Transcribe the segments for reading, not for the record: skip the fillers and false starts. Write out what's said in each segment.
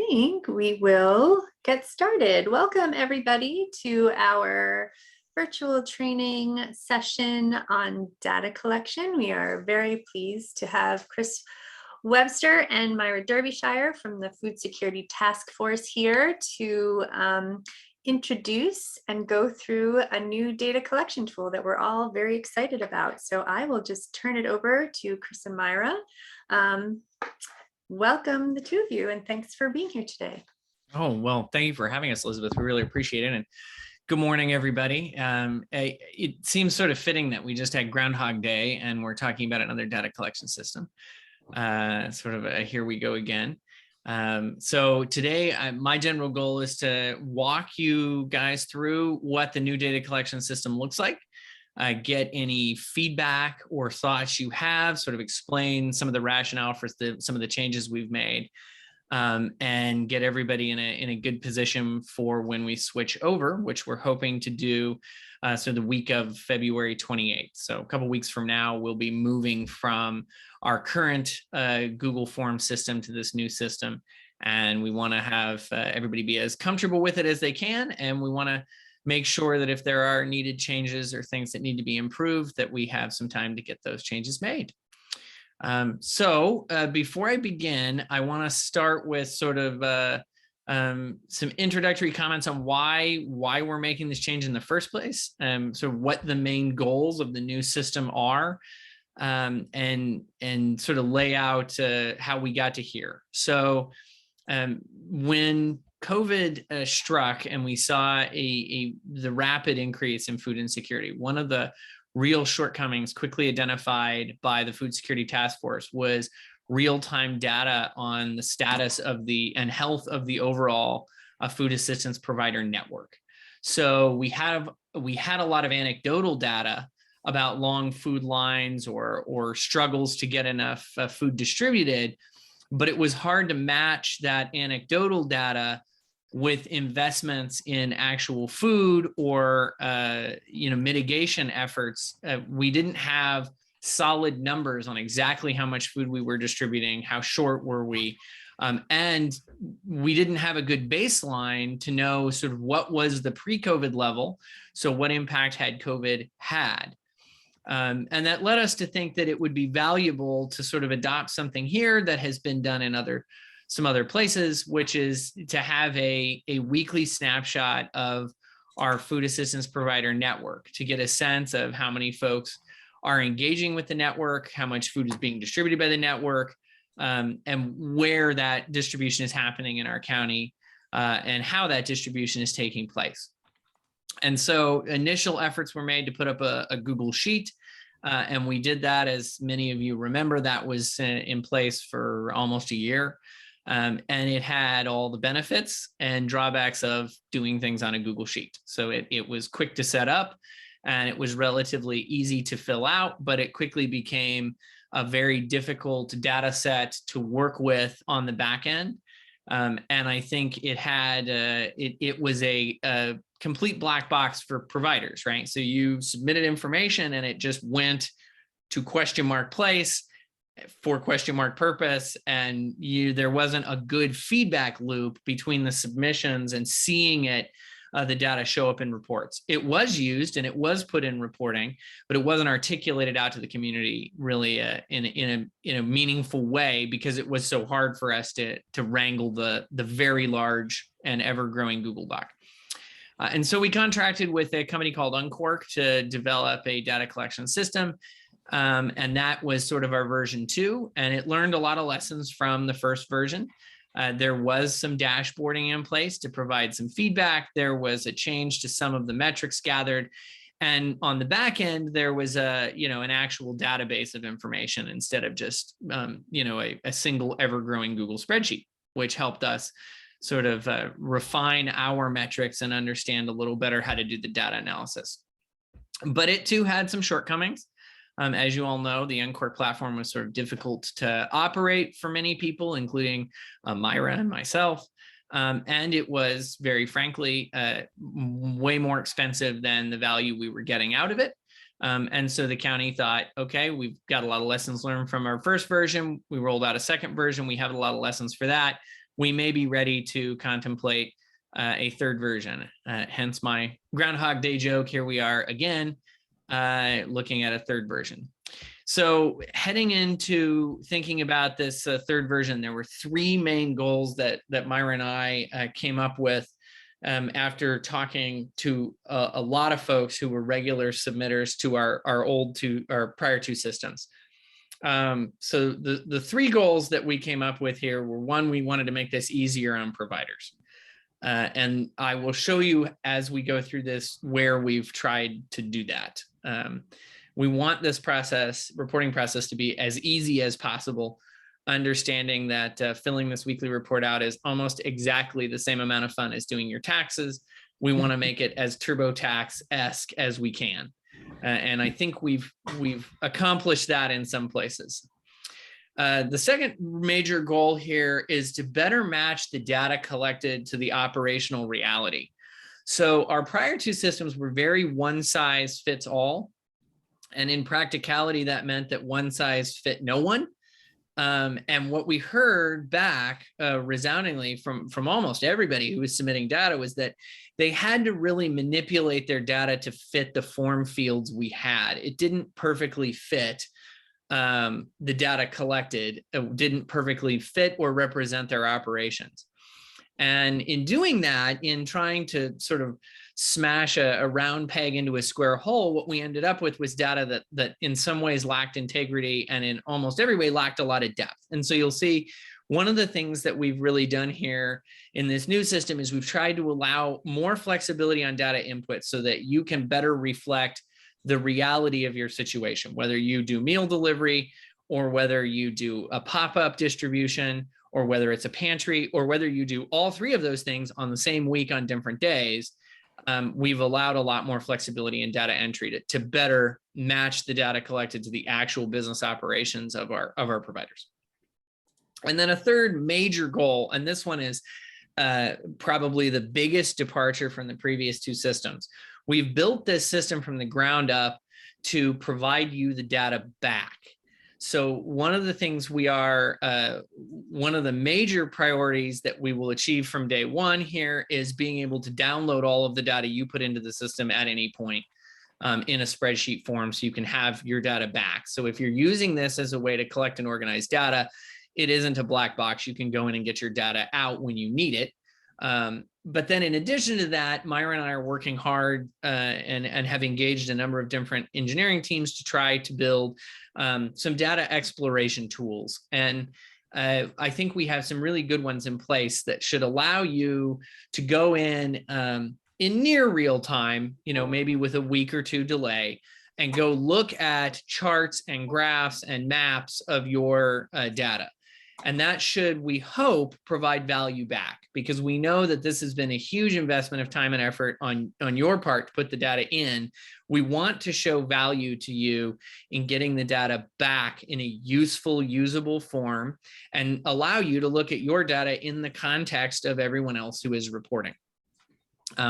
think we will get started. Welcome everybody to our virtual training session on data collection. We are very pleased to have Chris Webster and Myra Derbyshire from the Food Security Task Force here to introduce and go through a new data collection tool that we're all very excited about. So I will just turn it over to Chris and Myra. Welcome the two of you, and thanks for being here today. Oh, well, thank you for having us, Elizabeth. We really appreciate it. And good morning, everybody. It seems sort of fitting that we just had Groundhog Day and we're talking about another data collection system. Sort of a here we go again. So today, my general goal is to walk you guys through what the new data collection system looks like. Get any feedback or thoughts you have, sort of explain some of the rationale for some of the changes we've made, and get everybody in a good position for when we switch over, which we're hoping to do so the week of February 28th. So a couple weeks from now, we'll be moving from our current Google Form system to this new system. And we want to have everybody be as comfortable with it as they can. And we want to make sure that if there are needed changes or things that need to be improved, that we have some time to get those changes made. So before I begin, I want to start with sort of some introductory comments on why we're making this change in the first place, so what the main goals of the new system are, and sort of lay out how we got to here. So when COVID struck and we saw the rapid increase in food insecurity, one of the real shortcomings quickly identified by the Food Security Task Force was real-time data on the status of and health of the overall food assistance provider network. So we had a lot of anecdotal data about long food lines or struggles to get enough food distributed, but it was hard to match that anecdotal data with investments in actual food or mitigation efforts. We didn't have solid numbers on exactly how much food we were distributing, how short were we, and we didn't have a good baseline to know sort of what was the pre-COVID level, so what impact had COVID had. And that led us to think that it would be valuable to sort of adopt something here that has been done in some other places, which is to have a weekly snapshot of our food assistance provider network to get a sense of how many folks are engaging with the network, how much food is being distributed by the network, and where that distribution is happening in our county, and how that distribution is taking place. And so initial efforts were made to put up a Google Sheet, and we did that, as many of you remember, that was in place for almost a year. And it had all the benefits and drawbacks of doing things on a Google Sheet. So it was quick to set up and it was relatively easy to fill out, but it quickly became a very difficult data set to work with on the back end. And I think it had it was a complete black box for providers, right? So you submitted information and it just went to question mark place for question mark purpose, and there wasn't a good feedback loop between the submissions and seeing it, the data show up in reports. It was used and it was put in reporting, but it wasn't articulated out to the community really in a meaningful way, because it was so hard for us to wrangle the very large and ever-growing Google Doc. And so we contracted with a company called Uncork to develop a data collection system. And that was sort of our version 2, and it learned a lot of lessons from the first version. There was some dashboarding in place to provide some feedback. There was a change to some of the metrics gathered. And on the back end, there was an actual database of information instead of just, a single ever-growing Google spreadsheet, which helped us sort of refine our metrics and understand a little better how to do the data analysis. But it too had some shortcomings. As you all know, the Uncork platform was sort of difficult to operate for many people, including Myra and myself. And it was, very frankly, way more expensive than the value we were getting out of it. And so the county thought, okay, we've got a lot of lessons learned from our first version. We rolled out a second version. We have a lot of lessons for that. we may be ready to contemplate a third version. Hence my Groundhog Day joke. Here we are again, looking at a third version. So heading into thinking about this third version, there were three main goals that Myra and I came up with after talking to a lot of folks who were regular submitters to our prior two systems. So the three goals that we came up with here were, one, we wanted to make this easier on providers. And I will show you as we go through this where we've tried to do that. We want this reporting process to be as easy as possible, understanding that filling this weekly report out is almost exactly the same amount of fun as doing your taxes. We want to make it as TurboTax-esque as we can. And I think we've accomplished that in some places. The second major goal here is to better match the data collected to the operational reality. So our prior two systems were very one size fits all. And in practicality, that meant that one size fit no one. And what we heard back resoundingly from almost everybody who was submitting data was that they had to really manipulate their data to fit the form fields we had. It didn't perfectly fit the data collected. It didn't perfectly fit or represent their operations. And in doing that, in trying to sort of smash a round peg into a square hole, what we ended up with was data that in some ways lacked integrity and in almost every way lacked a lot of depth. And so you'll see one of the things that we've really done here in this new system is we've tried to allow more flexibility on data input so that you can better reflect the reality of your situation, whether you do meal delivery or whether you do a pop-up distribution or whether it's a pantry or whether you do all three of those things on the same week on different days. We've allowed a lot more flexibility in data entry to better match the data collected to the actual business operations of our providers. And then a third major goal, and this one is probably the biggest departure from the previous two systems. We've built this system from the ground up to provide you the data back. So one of the things one of the major priorities that we will achieve from day one here is being able to download all of the data you put into the system at any point in a spreadsheet form so you can have your data back. So if you're using this as a way to collect and organize data, it isn't a black box. You can go in and get your data out when you need it. But then in addition to that, Myra and I are working hard and have engaged a number of different engineering teams to try to build some data exploration tools. And I think we have some really good ones in place that should allow you to go in near real time, maybe with a week or two delay, and go look at charts and graphs and maps of your data. And that should, we hope, provide value back, because we know that this has been a huge investment of time and effort on your part to put the data in. We want to show value to you in getting the data back in a useful, usable form and allow you to look at your data in the context of everyone else who is reporting.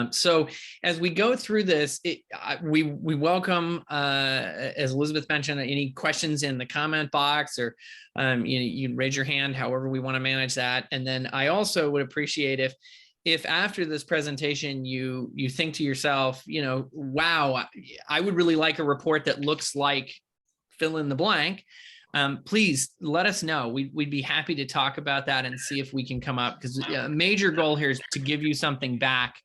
So as we go through this, we welcome, as Elizabeth mentioned, any questions in the comment box, or you raise your hand, however we want to manage that. And then I also would appreciate if after this presentation you think to yourself, wow, I would really like a report that looks like fill in the blank. Please let us know. We'd be happy to talk about that and see if we can come up, because a major goal here is to give you something back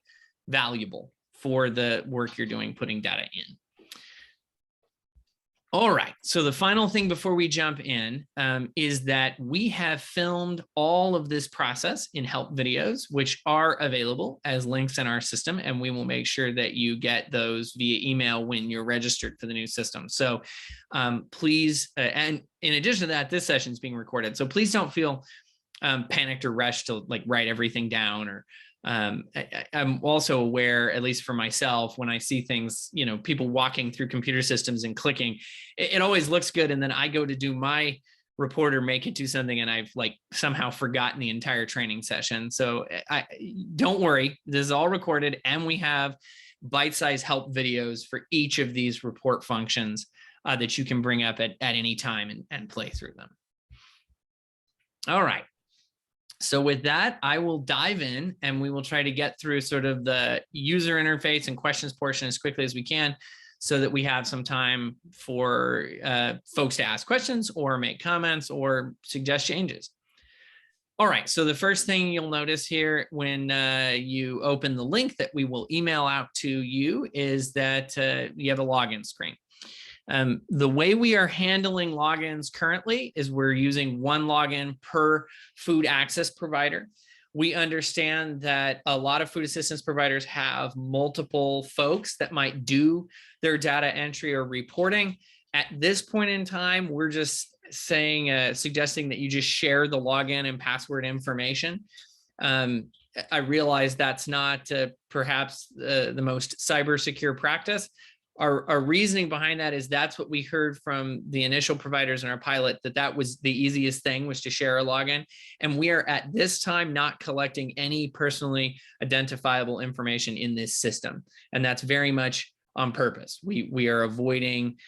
valuable for the work you're doing putting data in. All right, so the final thing before we jump in is that we have filmed all of this process in help videos, which are available as links in our system, and we will make sure that you get those via email when you're registered for the new system. So please, and in addition to that, this session is being recorded, so please don't feel panicked or rushed to write everything down. Or I'm also aware, at least for myself, when I see things, people walking through computer systems and clicking, it always looks good. And then I go to do my report or make it do something, and I've somehow forgotten the entire training session. So don't worry, this is all recorded, and we have bite-sized help videos for each of these report functions that you can bring up at any time and play through them. All right. So with that, I will dive in and we will try to get through sort of the user interface and questions portion as quickly as we can so that we have some time for folks to ask questions or make comments or suggest changes. All right, so the first thing you'll notice here when you open the link that we will email out to you is that you have a login screen. The way we are handling logins currently is we're using one login per food access provider. We understand that a lot of food assistance providers have multiple folks that might do their data entry or reporting. At this point in time, we're just saying, suggesting that you just share the login and password information. I realize that's not perhaps the most cyber secure practice. Our reasoning behind that is that's what we heard from the initial providers in our pilot, that was the easiest thing, was to share a login. And we are at this time not collecting any personally identifiable information in this system. And that's very much on purpose. We are avoiding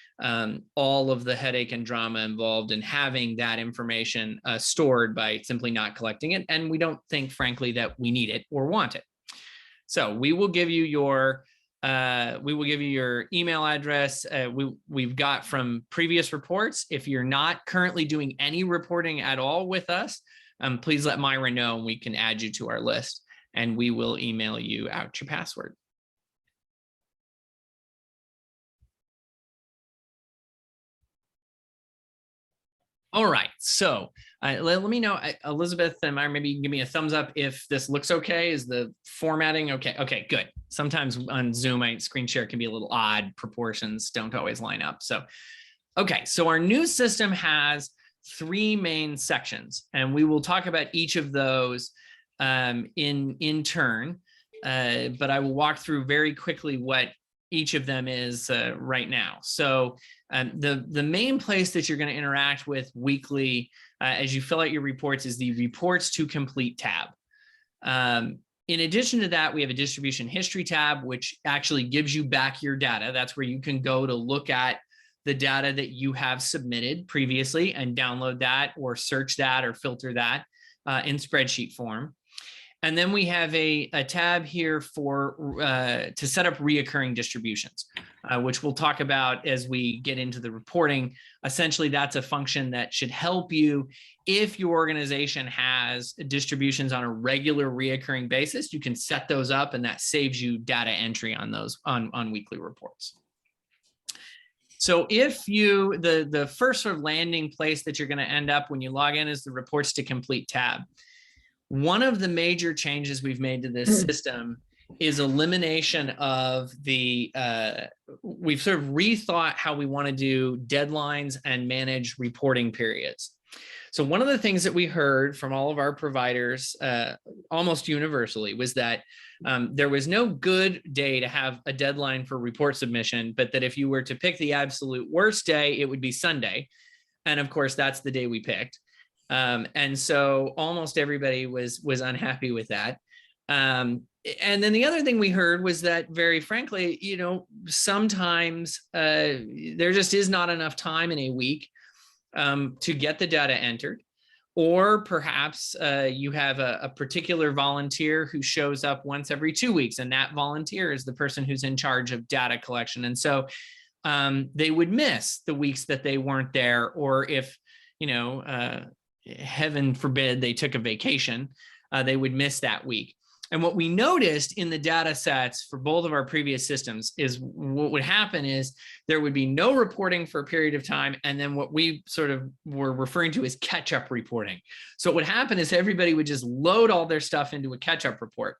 all of the headache and drama involved in having that information stored by simply not collecting it. And we don't think, frankly, that we need it or want it. So we will give you your email address. We've got from previous reports. If you're not currently doing any reporting at all with us, please let Myra know and we can add you to our list and we will email you out your password. All right, so let me know, Elizabeth and Myra, maybe you can give me a thumbs up if this looks okay. Is the formatting okay? Okay, good. Sometimes on Zoom, my screen share can be a little odd. Proportions don't always line up. So, okay, so our new system has 3 main sections, and we will talk about each of those in turn, but I will walk through very quickly what each of them is right now. So the main place that you're going to interact with weekly as you fill out your reports is the reports to complete tab. In addition to that, we have a distribution history tab, which actually gives you back your data. That's where you can go to look at the data that you have submitted previously and download that or search that or filter that in spreadsheet form. And then we have a tab here for to set up reoccurring distributions, which we'll talk about as we get into the reporting. Essentially, that's a function that should help you if your organization has distributions on a regular reoccurring basis. You can set those up, and that saves you data entry on those on weekly reports. So if you, the first sort of landing place that you're going to end up when you log in is the reports to complete tab. One of the major changes we've made to this system is elimination of the, we've sort of rethought how we want to do deadlines and manage reporting periods. So one of the things that we heard from all of our providers almost universally was that there was no good day to have a deadline for report submission, but that if you were to pick the absolute worst day, it would be Sunday. And of course, that's the day we picked. And so almost everybody was unhappy with that. And then the other thing we heard was that, very frankly, you know, sometimes there just is not enough time in a week to get the data entered, or perhaps you have a particular volunteer who shows up once every 2 weeks, and that volunteer is the person who's in charge of data collection. And so they would miss the weeks that they weren't there, or if, you know, heaven forbid they took a vacation, they would miss that week. And what we noticed in the data sets for both of our previous systems is what would happen is there would be no reporting for a period of time. And then what we sort of were referring to as catch-up reporting. So what would happen is everybody would just load all their stuff into a catch-up report.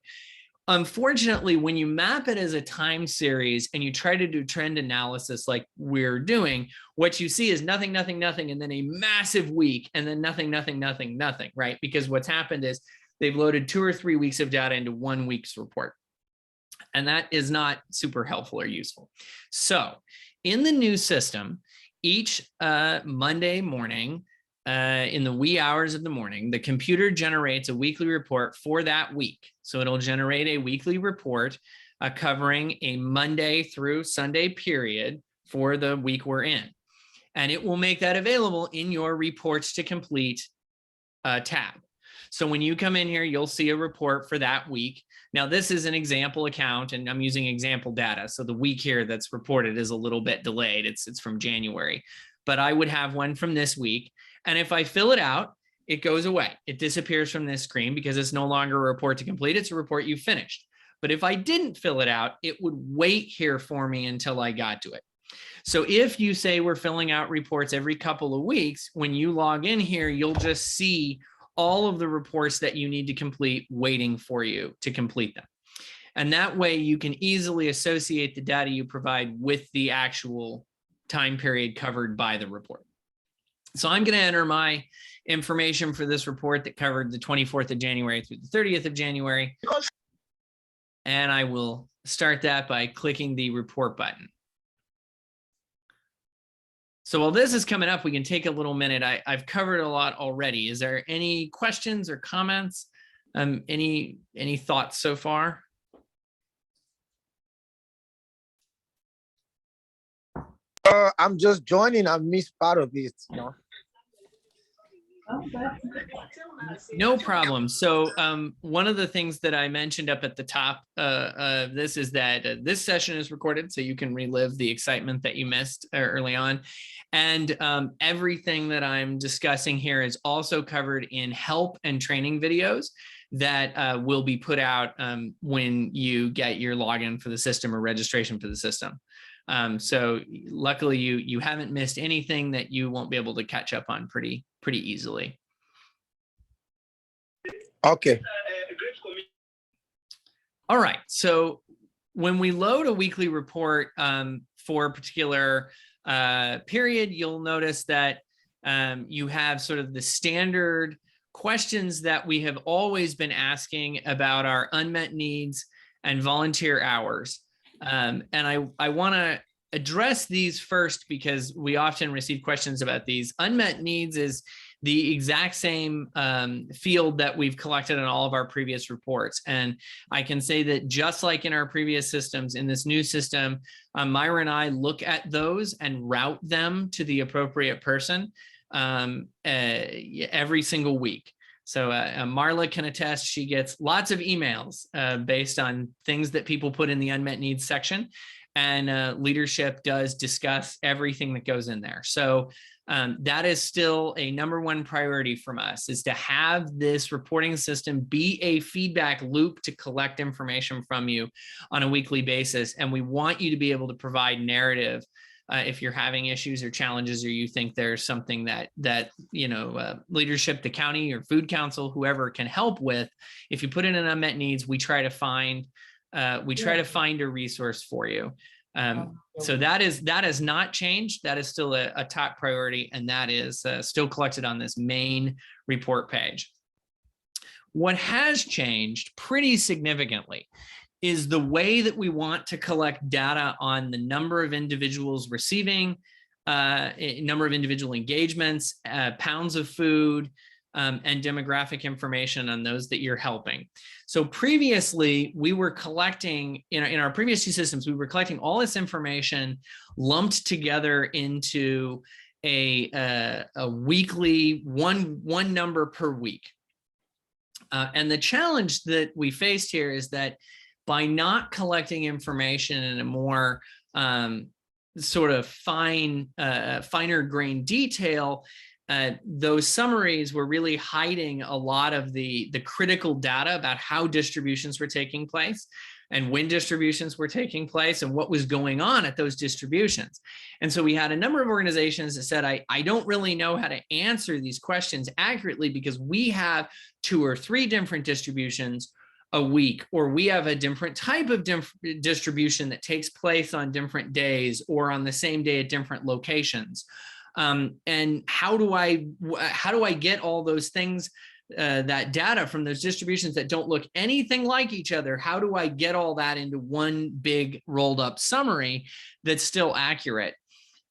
Unfortunately, when you map it as a time series and you try to do trend analysis like we're doing, what you see is nothing, nothing, nothing, and then a massive week, and then nothing, nothing, nothing, nothing, right? Because what's happened is they've loaded 2 or 3 weeks of data into 1 week's report. And that is not super helpful or useful. So in the new system, each Monday morning, in the wee hours of the morning, the computer generates a weekly report for that week. So it'll generate a weekly report covering a Monday through Sunday period for the week we're in. And it will make that available in your reports to complete tab. So when you come in here, you'll see a report for that week. Now, this is an example account, and I'm using example data. So the week here that's reported is a little bit delayed. It's from January, but I would have one from this week. And if I fill it out, it goes away. It disappears from this screen because it's no longer a report to complete. It's a report you finished. But if I didn't fill it out, it would wait here for me until I got to it. So if you say we're filling out reports every couple of weeks, when you log in here, you'll just see all of the reports that you need to complete waiting for you to complete them. And that way you can easily associate the data you provide with the actual time period covered by the report. So I'm going to enter my information for this report that covered the 24th of January through the 30th of January. And I will start that by clicking the report button. So while this is coming up, we can take a little minute. I've covered a lot already. Is there any questions or comments? Any thoughts so far? I'm just joining. I missed part of it. No problem. So one of the things that I mentioned up at the top of this is that this session is recorded, so you can relive the excitement that you missed early on. And everything that I'm discussing here is also covered in help and training videos that will be put out when you get your login for the system or registration for the system. So luckily you haven't missed anything that you won't be able to catch up on pretty easily. Okay. All right. So when we load a weekly report for a particular period, you'll notice that you have sort of the standard questions that we have always been asking about our unmet needs and volunteer hours. And I want to address these first because we often receive questions about these. Unmet needs is the exact same field that we've collected in all of our previous reports. And I can say that just like in our previous systems, in this new system, Myra and I look at those and route them to the appropriate person every single week. So Marla can attest, she gets lots of emails based on things that people put in the unmet needs section, and leadership does discuss everything that goes in there. So that is still a #1 priority from us, is to have this reporting system be a feedback loop to collect information from you on a weekly basis. And we want you to be able to provide narrative if you're having issues or challenges, or you think there's something that leadership, the county or food council, whoever can help with. If you put in an unmet needs, we try to find a resource for you. So that has not changed. That is still a top priority, and that is still collected on this main report page. What has changed pretty significantly is the way that we want to collect data on the number of individuals receiving, number of individual engagements, pounds of food, and demographic information on those that you're helping. So previously, we were collecting, in our previous two systems, we were collecting all this information lumped together into a weekly one number per week. And the challenge that we faced here is that by not collecting information in a more sort of finer grain detail, those summaries were really hiding a lot of the critical data about how distributions were taking place and when distributions were taking place and what was going on at those distributions. And so we had a number of organizations that said, I don't really know how to answer these questions accurately because we have 2 or 3 different distributions a week, or we have a different type of distribution that takes place on different days or on the same day at different locations. And how do I get all those things, that data from those distributions that don't look anything like each other? How do I get all that into one big rolled up summary that's still accurate?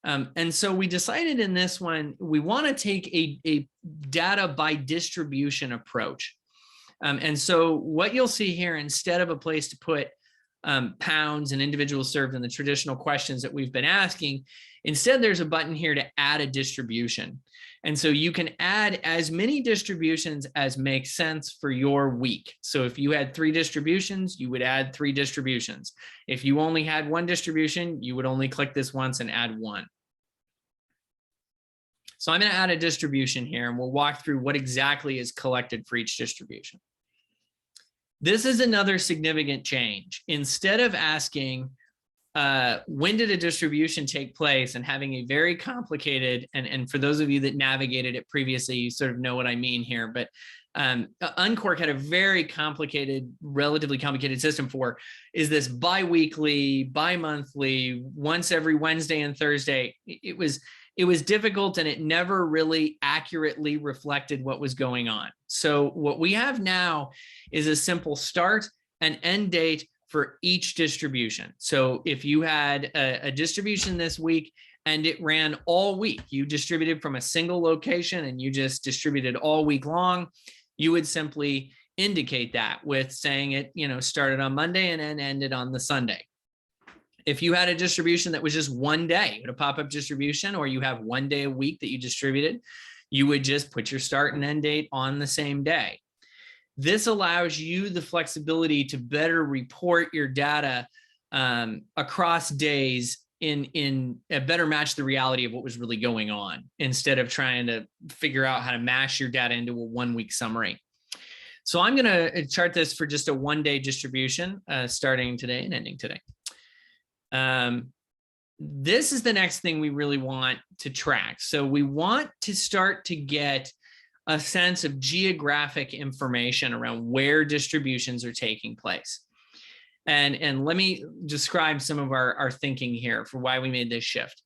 And so we decided in this one, we want to take a data by distribution approach. And so what you'll see here, instead of a place to put pounds and individuals served in the traditional questions that we've been asking, instead there's a button here to add a distribution. And so you can add as many distributions as makes sense for your week. So if you had 3 distributions, you would add 3 distributions. If you only had 1 distribution, you would only click this once and add 1. So I'm going to add a distribution here, and we'll walk through what exactly is collected for each distribution. This is another significant change. Instead of asking, when did a distribution take place, and having a very complicated, and for those of you that navigated it previously, you sort of know what I mean here, but Uncork had a very complicated, relatively complicated system for, is this bi-weekly, bi-monthly, once every Wednesday and Thursday. It was difficult, and it never really accurately reflected what was going on. So what we have now is a simple start and end date for each distribution. So if you had a distribution this week and it ran all week, you distributed from a single location and you just distributed all week long, you would simply indicate that with saying it, started on Monday and then ended on the Sunday. If you had a distribution that was just one day, a pop-up distribution, or you have one day a week that you distributed, you would just put your start and end date on the same day. This allows you the flexibility to better report your data across days in a better match the reality of what was really going on, instead of trying to figure out how to mash your data into a 1-week summary. So I'm going to chart this for just a 1-day distribution, starting today and ending today. This is the next thing we really want to track. So we want to start to get a sense of geographic information around where distributions are taking place. And let me describe some of our thinking here for why we made this shift.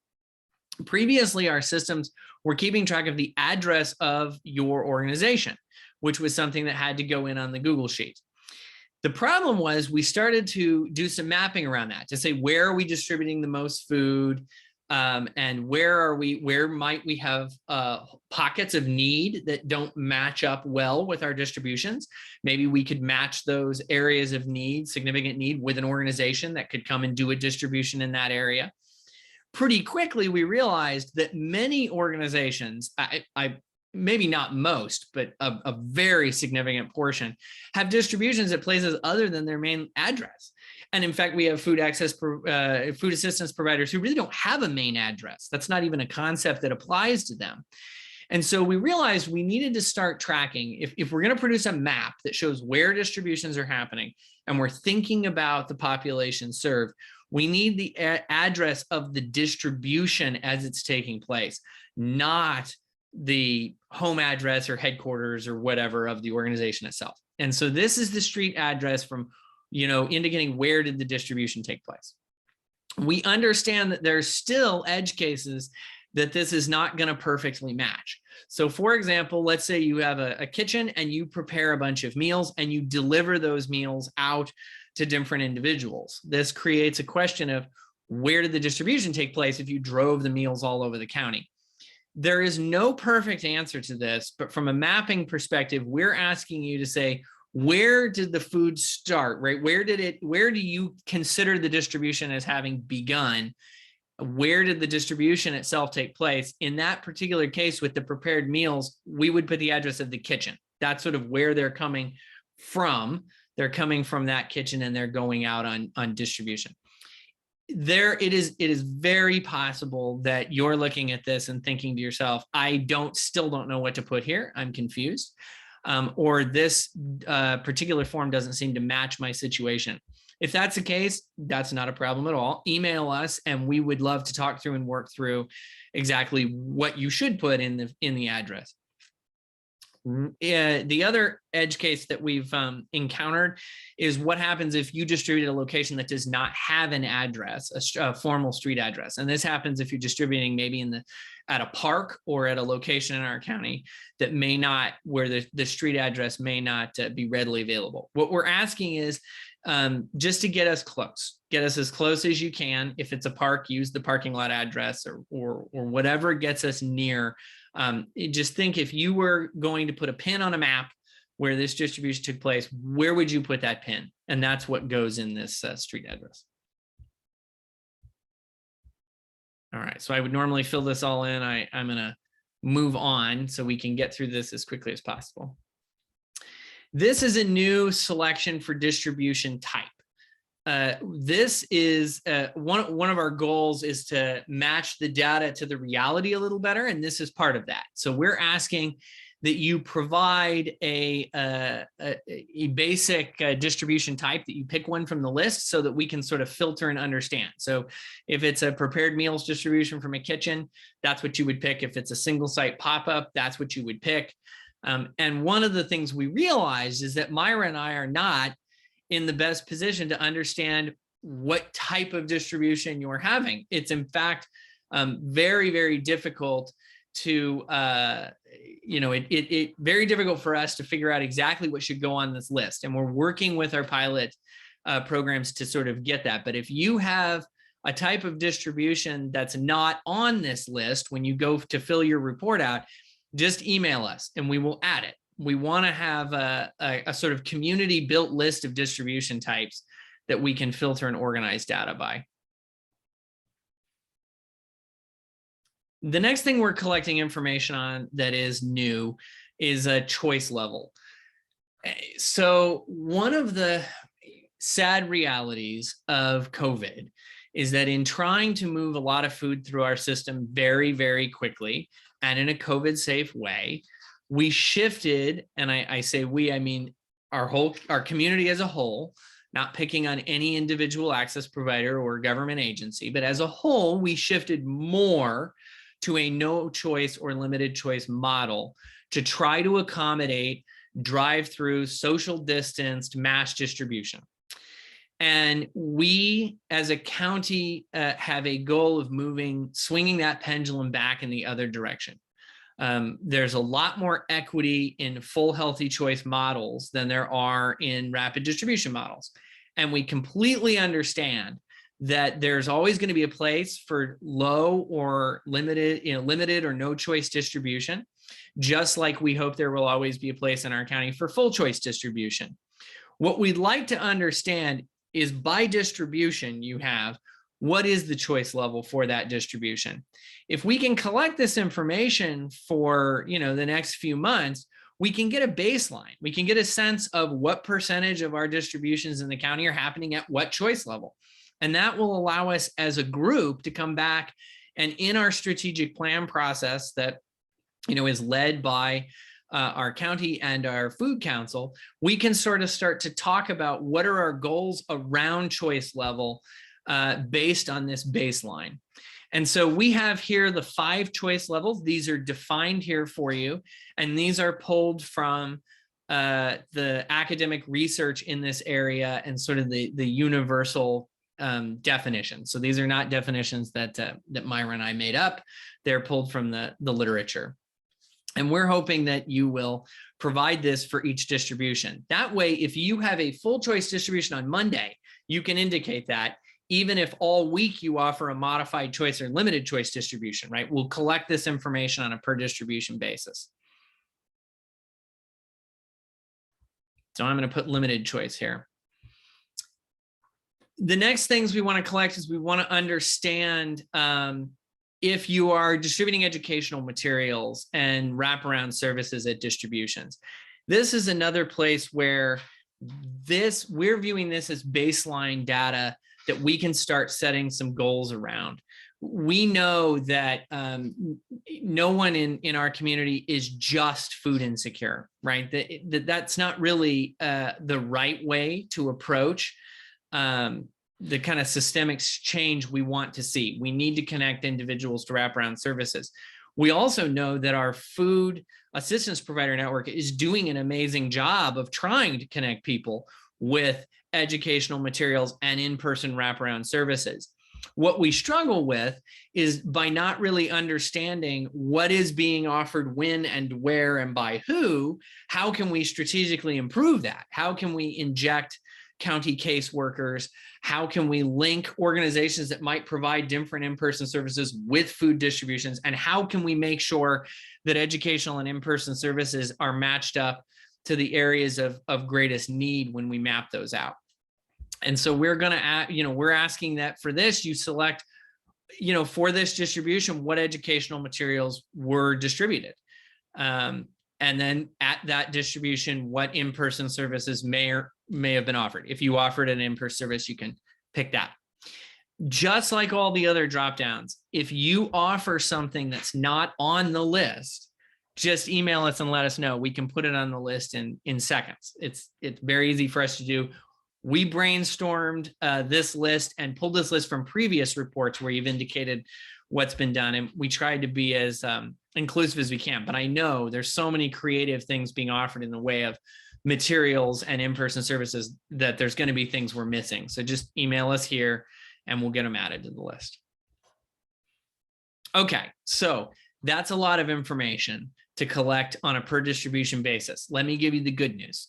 Previously, our systems were keeping track of the address of your organization, which was something that had to go in on the Google Sheet. The problem was we started to do some mapping around that to say, where are we distributing the most food, and where might we have pockets of need that don't match up well with our distributions. Maybe we could match those areas of need, significant need, with an organization that could come and do a distribution in that area. Pretty quickly, we realized that many organizations, maybe not most, but a very significant portion, have distributions at places other than their main address. And in fact, we have food assistance providers who really don't have a main address. That's not even a concept that applies to them. And so we realized we needed to start tracking. If we're going to produce a map that shows where distributions are happening, and we're thinking about the population served, we need the address of the distribution as it's taking place, not the home address or headquarters or whatever of the organization itself. And so this is the street address from, indicating where did the distribution take place. We understand that there's still edge cases that this is not going to perfectly match. So for example, let's say you have a kitchen and you prepare a bunch of meals and you deliver those meals out to different individuals. This creates a question of, where did the distribution take place if you drove the meals all over the county? There is no perfect answer to this, but from a mapping perspective, we're asking you to say, where did the food start, right? Where do you consider the distribution as having begun? Where did the distribution itself take place? In that particular case with the prepared meals, we would put the address of the kitchen. That's sort of where they're coming from. They're coming from that kitchen and they're going out on distribution. It is very possible that you're looking at this and thinking to yourself, I still don't know what to put here. I'm confused. Or this particular form doesn't seem to match my situation. If that's the case, that's not a problem at all. Email us and we would love to talk through and work through exactly what you should put in the address. The other edge case that we've encountered is what happens if you distribute a location that does not have an address, a formal street address. And this happens if you're distributing maybe at a park or at a location in our county that may not, where the street address may not be readily available. What we're asking is just to get us as close as you can. If it's a park, use the parking lot address or whatever gets us near. Just think, if you were going to put a pin on a map where this distribution took place, where would you put that pin? And that's what goes in this street address. All right, so I would normally fill this all in. I'm going to move on so we can get through this as quickly as possible. This is a new selection for distribution type. This is one of our goals is to match the data to the reality a little better, and this is part of that. So we're asking that you provide a basic distribution type, that you pick one from the list so that we can sort of filter and understand. So if it's a prepared meals distribution from a kitchen, that's what you would pick. If it's a single site pop-up, that's what you would pick. And one of the things we realized is that Myra and I are not in the best position to understand what type of distribution you're having. It's in fact very, very difficult to, very difficult for us to figure out exactly what should go on this list. And we're working with our pilot programs to sort of get that. But if you have a type of distribution that's not on this list, when you go to fill your report out, just email us and we will add it. We want to have a sort of community built list of distribution types that we can filter and organize data by. The next thing we're collecting information on that is new is a choice level. So one of the sad realities of COVID is that in trying to move a lot of food through our system very, very quickly and in a COVID safe way, we shifted, and I say we, I mean our community as a whole, not picking on any individual access provider or government agency, but as a whole, we shifted more to a no choice or limited choice model to try to accommodate drive-through, social distanced mass distribution. And we as a county have a goal of swinging that pendulum back in the other direction. There's a lot more equity in full healthy choice models than there are in rapid distribution models. And we completely understand that there's always going to be a place for low or limited or no choice distribution, just like we hope there will always be a place in our county for full choice distribution. What we'd like to understand is by distribution you have, what is the choice level for that distribution? If we can collect this information for the next few months, we can get a baseline. We can get a sense of what percentage of our distributions in the county are happening at what choice level. And that will allow us as a group to come back and in our strategic plan process that is led by our county and our food council, we can sort of start to talk about what are our goals around choice level based on this baseline. And so we have here the 5 choice levels. These are defined here for you. And these are pulled from the academic research in this area and sort of the universal definitions. So these are not definitions that Myra and I made up. They're pulled from the literature. And we're hoping that you will provide this for each distribution. That way, if you have a full choice distribution on Monday, you can indicate that, even if all week you offer a modified choice or limited choice distribution, right? We'll collect this information on a per distribution basis. So I'm going to put limited choice here. The next things we want to collect is we want to understand if you are distributing educational materials and wraparound services at distributions. This is another place where we're viewing this as baseline data that we can start setting some goals around. We know that no one in our community is just food insecure, right? That's not really the right way to approach the kind of systemic change we want to see. We need to connect individuals to wraparound services. We also know that our food assistance provider network is doing an amazing job of trying to connect people with educational materials and in-person wraparound services. What we struggle with is by not really understanding what is being offered when and where and by who, how can we strategically improve that? How can we inject county caseworkers? How can we link organizations that might provide different in-person services with food distributions? And how can we make sure that educational and in-person services are matched up to the areas of greatest need when we map those out? And so we're going to, we're asking that for this, you select for this distribution, what educational materials were distributed. And then at that distribution, what in-person services may have been offered. If you offered an in-person service, you can pick that. Just like all the other dropdowns, if you offer something that's not on the list, just email us and let us know. We can put it on the list in seconds. It's very easy for us to do. We brainstormed this list and pulled this list from previous reports where you've indicated what's been done. And we tried to be as inclusive as we can. But I know there's so many creative things being offered in the way of materials and in-person services that there's going to be things we're missing. So just email us here and we'll get them added to the list. Okay, so that's a lot of information to collect on a per distribution basis. Let me give you the good news.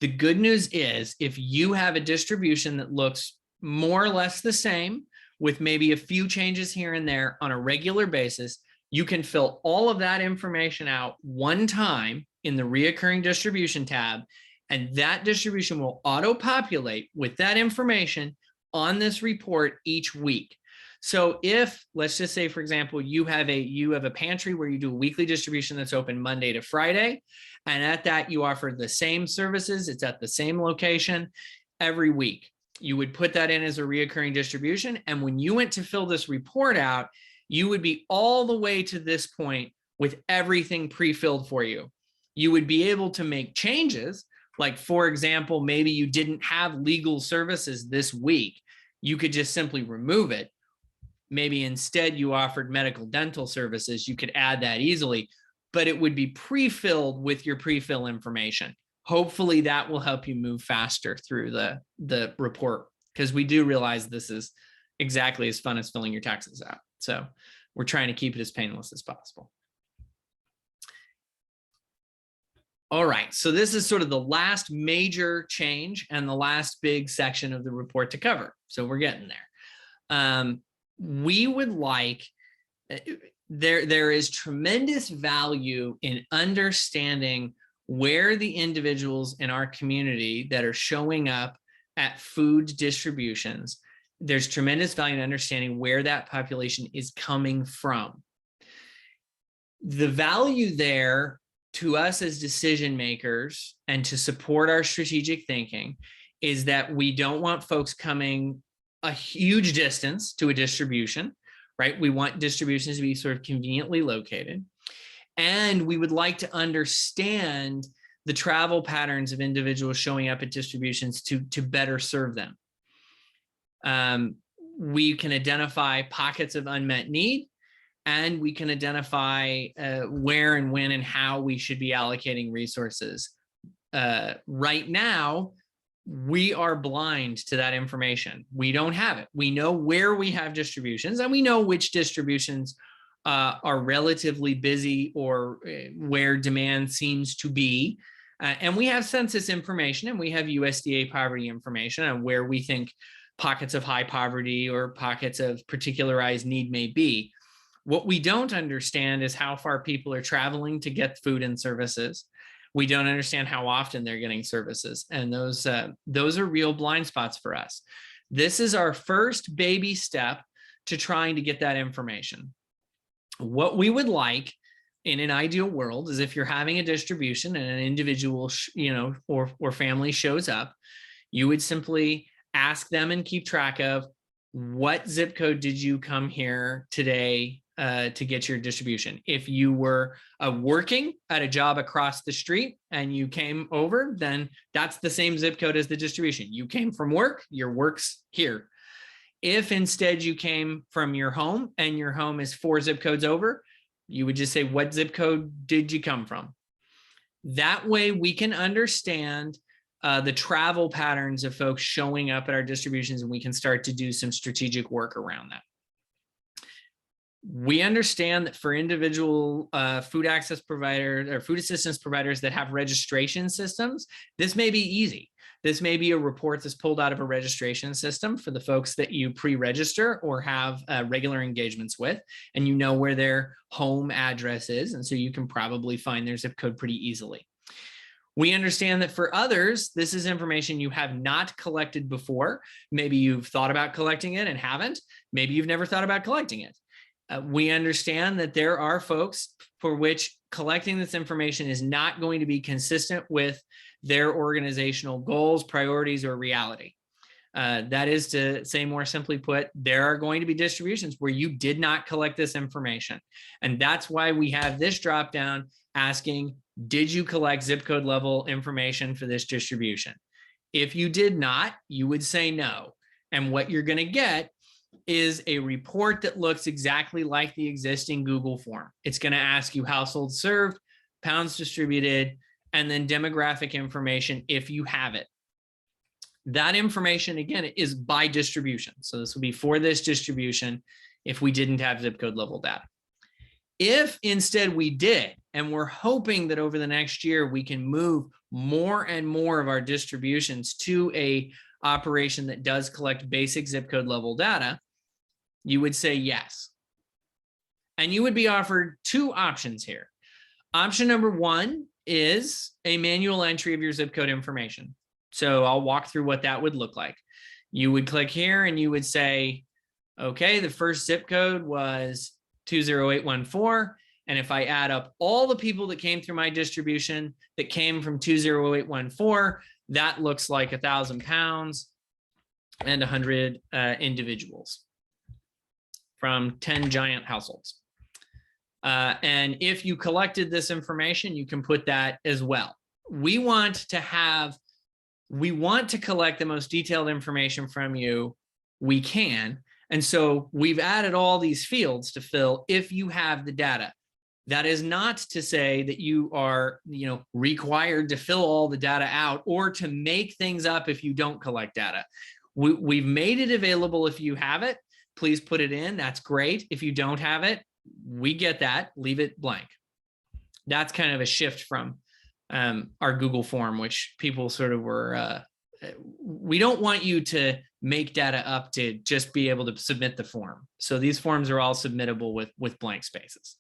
The good news is if you have a distribution that looks more or less the same with maybe a few changes here and there on a regular basis, you can fill all of that information out one time in the reoccurring distribution tab, and that distribution will auto-populate with that information on this report each week. So if, let's just say, for example, you have a pantry where you do a weekly distribution that's open Monday to Friday, and at that you offer the same services, it's at the same location every week. You would put that in as a reoccurring distribution, and when you went to fill this report out, you would be all the way to this point with everything pre-filled for you. You would be able to make changes, like, for example, maybe you didn't have legal services this week. You could just simply remove it. Maybe instead you offered medical dental services. You could add that easily, but it would be pre-filled with your pre-fill information. Hopefully that will help you move faster through the report, because we do realize this is exactly as fun as filling your taxes out. So we're trying to keep it as painless as possible. All right, so this is sort of the last major change and the last big section of the report to cover. So we're getting there. We would like, there is tremendous value in understanding where the individuals in our community that are showing up at food distributions, there's tremendous value in understanding where that population is coming from. The value there to us as decision makers and to support our strategic thinking is that we don't want folks coming a huge distance to a distribution, right? We want distributions to be sort of conveniently located. And we would like to understand the travel patterns of individuals showing up at distributions to better serve them. We can identify pockets of unmet need, and we can identify where and when and how we should be allocating resources. Right now, we are blind to that information. We don't have it. We know where we have distributions, and we know which distributions are relatively busy or where demand seems to be. And we have census information, and we have USDA poverty information on where we think pockets of high poverty or pockets of particularized need may be. What we don't understand is how far people are traveling to get food and services. We don't understand how often they're getting services. And those are real blind spots for us. This is our first baby step to trying to get that information. What we would like in an ideal world is if you're having a distribution and an individual, or family shows up, you would simply ask them and keep track of what zip code did you come here today to get your distribution. If you were working at a job across the street and you came over, then that's the same zip code as the distribution. You came from work, your work's here. If instead you came from your home and your home is 4 zip codes over, you would just say, what zip code did you come from? That way we can understand the travel patterns of folks showing up at our distributions, and we can start to do some strategic work around that. We understand that for individual food access providers or food assistance providers that have registration systems, this may be easy. This may be a report that's pulled out of a registration system for the folks that you pre-register or have regular engagements with, and you know where their home address is, and so you can probably find their zip code pretty easily. We understand that for others, this is information you have not collected before. Maybe you've thought about collecting it and haven't. Maybe you've never thought about collecting it. We understand that there are folks for which collecting this information is not going to be consistent with their organizational goals, priorities, or reality. That is to say, more simply put, there are going to be distributions where you did not collect this information. And that's why we have this drop down asking, did you collect zip code level information for this distribution? If you did not, you would say no. And what you're going to get is a report that looks exactly like the existing Google form. It's going to ask you households served, pounds distributed, and then demographic information if you have it. That information, again, is by distribution. So this would be for this distribution if we didn't have zip code level data. If instead we did, and we're hoping that over the next year, we can move more and more of our distributions to a operation that does collect basic zip code level data, you would say yes. And you would be offered two options here. Option number one is a manual entry of your zip code information. So I'll walk through what that would look like. You would click here and you would say, okay, the first zip code was 20814. And if I add up all the people that came through my distribution that came from 20814, that looks like 1,000 pounds and 100 individuals from 10 giant households. And if you collected this information, you can put that as well. We want to collect the most detailed information from you we can. And so we've added all these fields to fill if you have the data. That is not to say that you are, required to fill all the data out or to make things up if you don't collect data. We've made it available if you have it. Please put it in. That's great. If you don't have it, we get that. Leave it blank. That's kind of a shift from our Google form, which people sort of were, we don't want you to make data up to just be able to submit the form. So these forms are all submittable with blank spaces.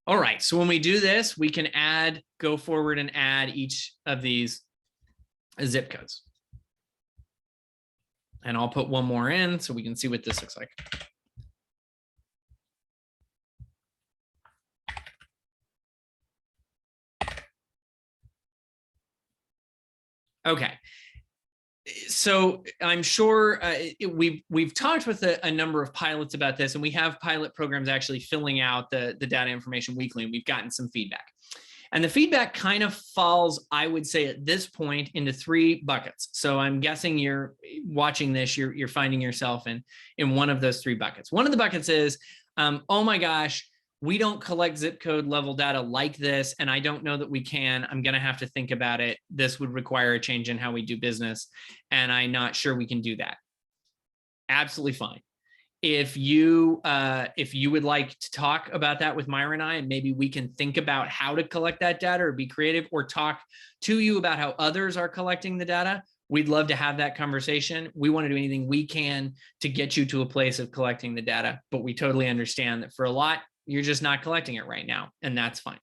All right, so when we do this, we can go forward and add each of these zip codes. And I'll put one more in so we can see what this looks like. Okay, so I'm sure we've talked with a number of pilots about this, and we have pilot programs actually filling out the data information weekly, and we've gotten some feedback. And the feedback kind of falls, I would say at this point, into three buckets. So I'm guessing you're watching this, you're finding yourself in one of those three buckets. One of the buckets is, oh my gosh, we don't collect zip code level data like this, and I don't know that we can. I'm going to have to think about it. This would require a change in how we do business, and I'm not sure we can do that. Absolutely fine. If you would like to talk about that with Myra and I, and maybe we can think about how to collect that data or be creative or talk to you about how others are collecting the data, we'd love to have that conversation. We want to do anything we can to get you to a place of collecting the data, but we totally understand that for a lot, you're just not collecting it right now, and that's fine.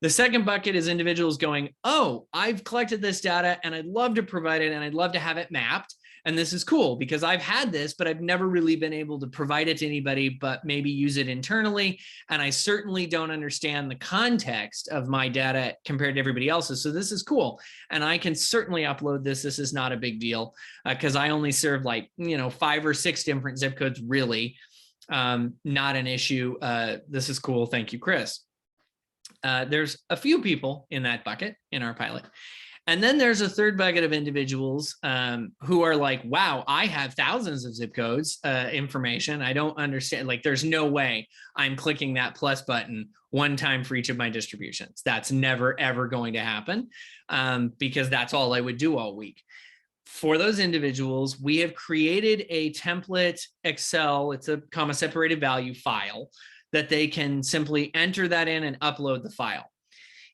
The second bucket is individuals going, oh, I've collected this data and I'd love to provide it and I'd love to have it mapped. And this is cool because I've had this, but I've never really been able to provide it to anybody, but maybe use it internally. And I certainly don't understand the context of my data compared to everybody else's. So this is cool. And I can certainly upload this. This is not a big deal because I only serve 5 or 6 different zip codes, really. Not an issue. This is cool. Thank you, Chris. There's a few people in that bucket in our pilot. And then there's a third bucket of individuals who are like, wow, I have thousands of zip codes information. I don't understand. There's no way I'm clicking that plus button one time for each of my distributions. That's never, ever going to happen because that's all I would do all week. For those individuals, we have created a template Excel. It's a comma separated value file that they can simply enter that in and upload the file.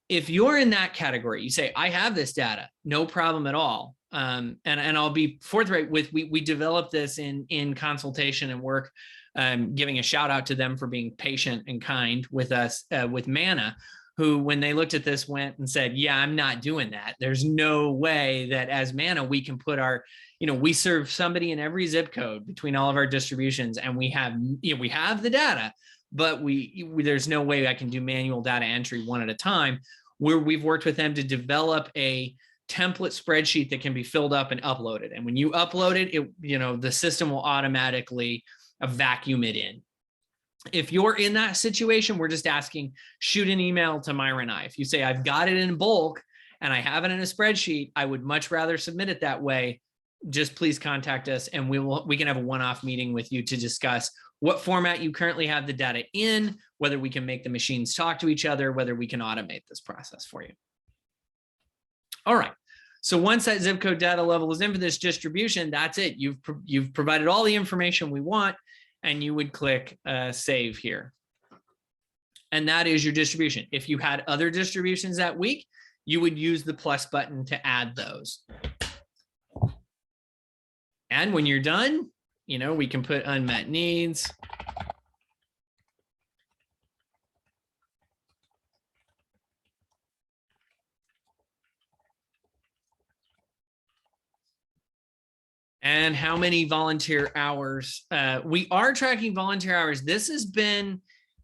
If you're in that category, you say, I have this data, no problem at all. And I'll be forthright with, we developed this in consultation and work giving a shout out to them for being patient and kind with us, with Mana, who, when they looked at this, went and said, yeah, I'm not doing that. There's no way that as Mana, we can put our, we serve somebody in every zip code between all of our distributions, and we have the data, but there's no way I can do manual data entry one at a time. We've worked with them to develop a template spreadsheet that can be filled up and uploaded. And when you upload it, the system will automatically vacuum it in. If you're in that situation, we're just asking, shoot an email to Myra and I. If you say, I've got it in bulk and I have it in a spreadsheet, I would much rather submit it that way. Just please contact us, and we can have a one-off meeting with you to discuss what format you currently have the data in, whether we can make the machines talk to each other, whether we can automate this process for you. All right. So once that zip code data level is in for this distribution, that's it. You've provided all the information we want, and you would click save here. And that is your distribution. If you had other distributions that week, you would use the plus button to add those. And when you're done, we can put unmet needs. And how many volunteer hours? We are tracking volunteer hours. This has been,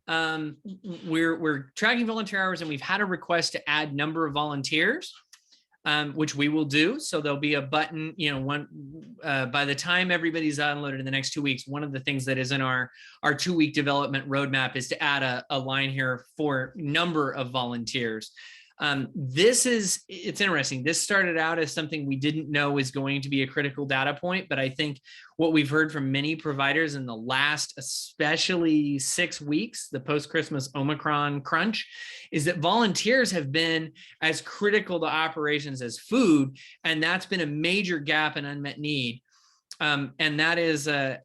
we're tracking volunteer hours, and we've had a request to add number of volunteers, which we will do. So there'll be a button, by the time everybody's downloaded in the next 2 weeks, one of the things that is in our 2-week development roadmap is to add a line here for number of volunteers. It's interesting. This started out as something we didn't know was going to be a critical data point, but I think what we've heard from many providers in the last, especially 6 weeks, the post-Christmas Omicron crunch, is that volunteers have been as critical to operations as food, and that's been a major gap and unmet need. And that is a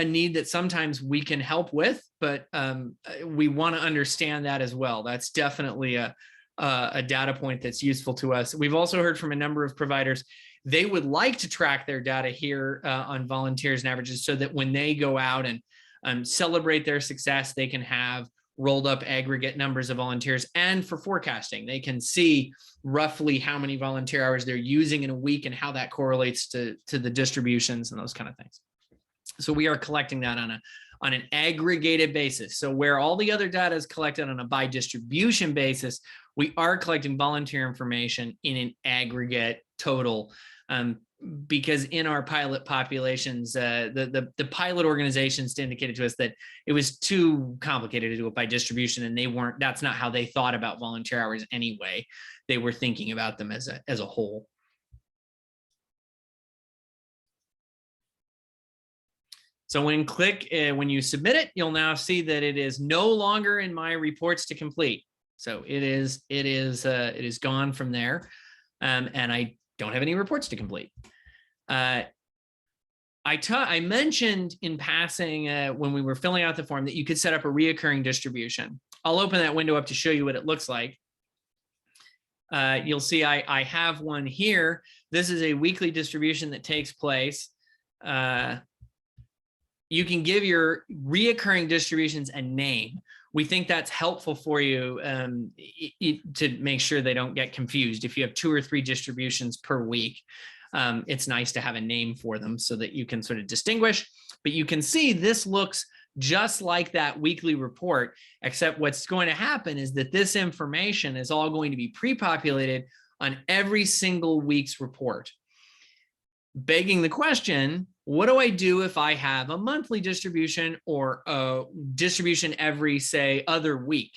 need that sometimes we can help with, but we want to understand that as well. That's definitely a data point that's useful to us. We've also heard from a number of providers, they would like to track their data here on volunteers and averages, so that when they go out and celebrate their success, they can have rolled up aggregate numbers of volunteers. And for forecasting, they can see roughly how many volunteer hours they're using in a week and how that correlates to the distributions and those kind of things. So we are collecting that on an aggregated basis. So where all the other data is collected on a by distribution basis, we are collecting volunteer information in an aggregate total, because in our pilot populations, the pilot organizations indicated to us that it was too complicated to do it by distribution, and that's not how they thought about volunteer hours anyway. They were thinking about them as a whole. So when you submit it, you'll now see that it is no longer in my reports to complete. So it is gone from there, and I don't have any reports to complete. I mentioned in passing when we were filling out the form that you could set up a reoccurring distribution. I'll open that window up to show you what it looks like. You'll see I have one here. This is a weekly distribution that takes place. You can give your reoccurring distributions a name. We think that's helpful for you to make sure they don't get confused. If you have 2 or 3 distributions per week, it's nice to have a name for them so that you can sort of distinguish. But you can see this looks just like that weekly report, except what's going to happen is that this information is all going to be pre-populated on every single week's report. Begging the question, what do I do if I have a monthly distribution or a distribution every, say, other week?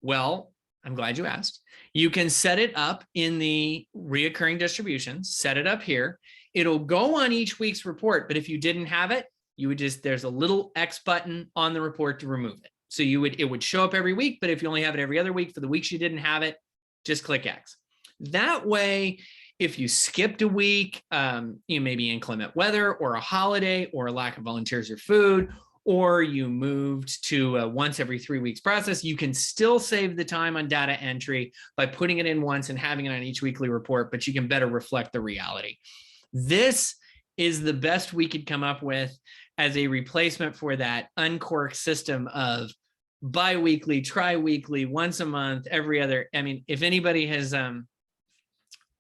Well, I'm glad you asked. You can set it up in the reoccurring distributions, set it up here. It'll go on each week's report, but if you didn't have it, you would there's a little X button on the report to remove it. So it would show up every week, but if you only have it every other week, for the weeks you didn't have it, just click X. That way, if you skipped a week, you may be inclement weather or a holiday or a lack of volunteers or food, or you moved to a once every 3 weeks process, you can still save the time on data entry by putting it in once and having it on each weekly report, but you can better reflect the reality. This is the best we could come up with. as a replacement for that uncorked system of bi-weekly, tri-weekly, once a month, every other. I mean, if anybody has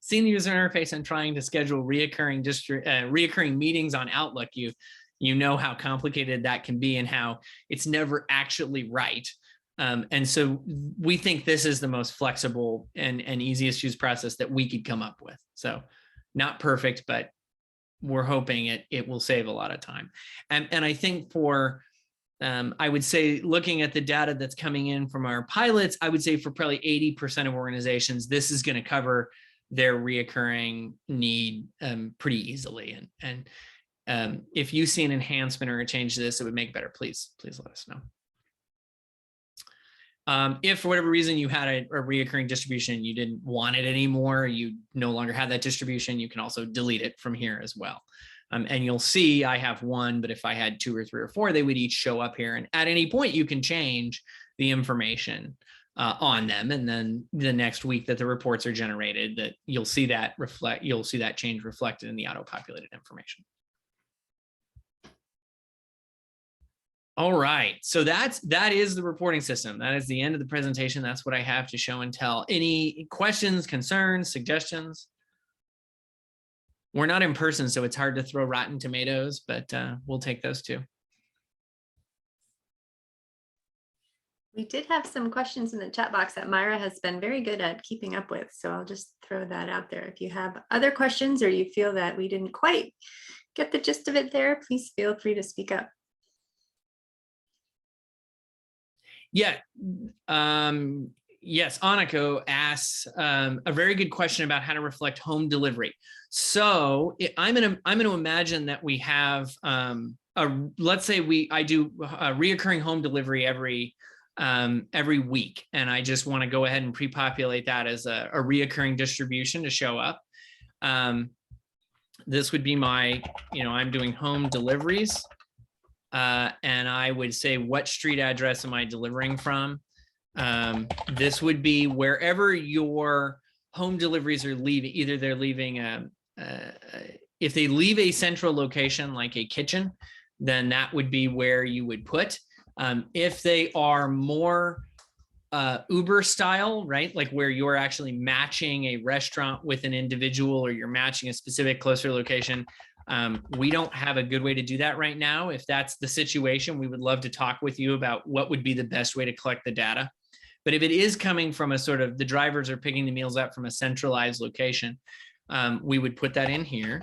seen the user interface and trying to schedule reoccurring meetings on Outlook, you know how complicated that can be and how it's never actually right. And so we think this is the most flexible and easiest use process that we could come up with. So not perfect, but we're hoping it will save a lot of time. And I think for, I would say, looking at the data that's coming in from our pilots, I would say for probably 80% of organizations, this is going to cover their reoccurring need pretty easily. And if you see an enhancement or a change to this, it would make better, please let us know. If for whatever reason you had a reoccurring distribution, you didn't want it anymore, you no longer have that distribution, you can also delete it from here as well. And you'll see I have one, but if I had 2 or 3 or 4, they would each show up here. And at any point you can change the information on them. And then the next week that the reports are generated, that you'll see that change reflected in the auto-populated information. All right, so that is the reporting system. That is the end of the presentation. That's what I have to show and tell. Any questions, concerns, suggestions? We're not in person, so it's hard to throw rotten tomatoes, but we'll take those too. We did have some questions in the chat box that Myra has been very good at keeping up with. So I'll just throw that out there. If you have other questions or you feel that we didn't quite get the gist of it there, please feel free to speak up. Yeah. Yes, Aniko asks a very good question about how to reflect home delivery. So I'm going to imagine that we have let's say I do a reoccurring home delivery every week, and I just want to go ahead and pre-populate that as a reoccurring distribution to show up. This would be my, I'm doing home deliveries. And I would say, what street address am I delivering from? This would be wherever your home deliveries are leaving. Either they're leaving, if they leave a central location like a kitchen, then that would be where you would put. If they are more Uber style, right? Like where you're actually matching a restaurant with an individual, or you're matching a specific closer location, we don't have a good way to do that right now. If that's the situation, we would love to talk with you about what would be the best way to collect the data. But if it is coming from a sort of, the drivers are picking the meals up from a centralized location, we would put that in here.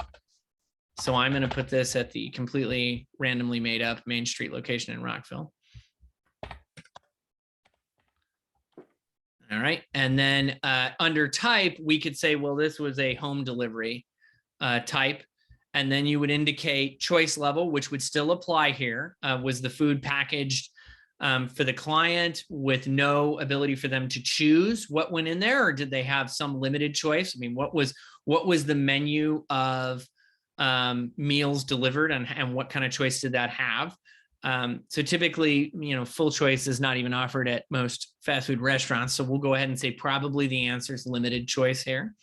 So I'm going to put this at the completely randomly made up Main Street location in Rockville. All right. And then under type, we could say, well, this was a home delivery type. And then you would indicate choice level, which would still apply here. Was the food packaged for the client with no ability for them to choose what went in there, or did they have some limited choice? I mean, what was the menu of meals delivered, and what kind of choice did that have? So typically, full choice is not even offered at most fast food restaurants. So we'll go ahead and say probably the answer is limited choice here.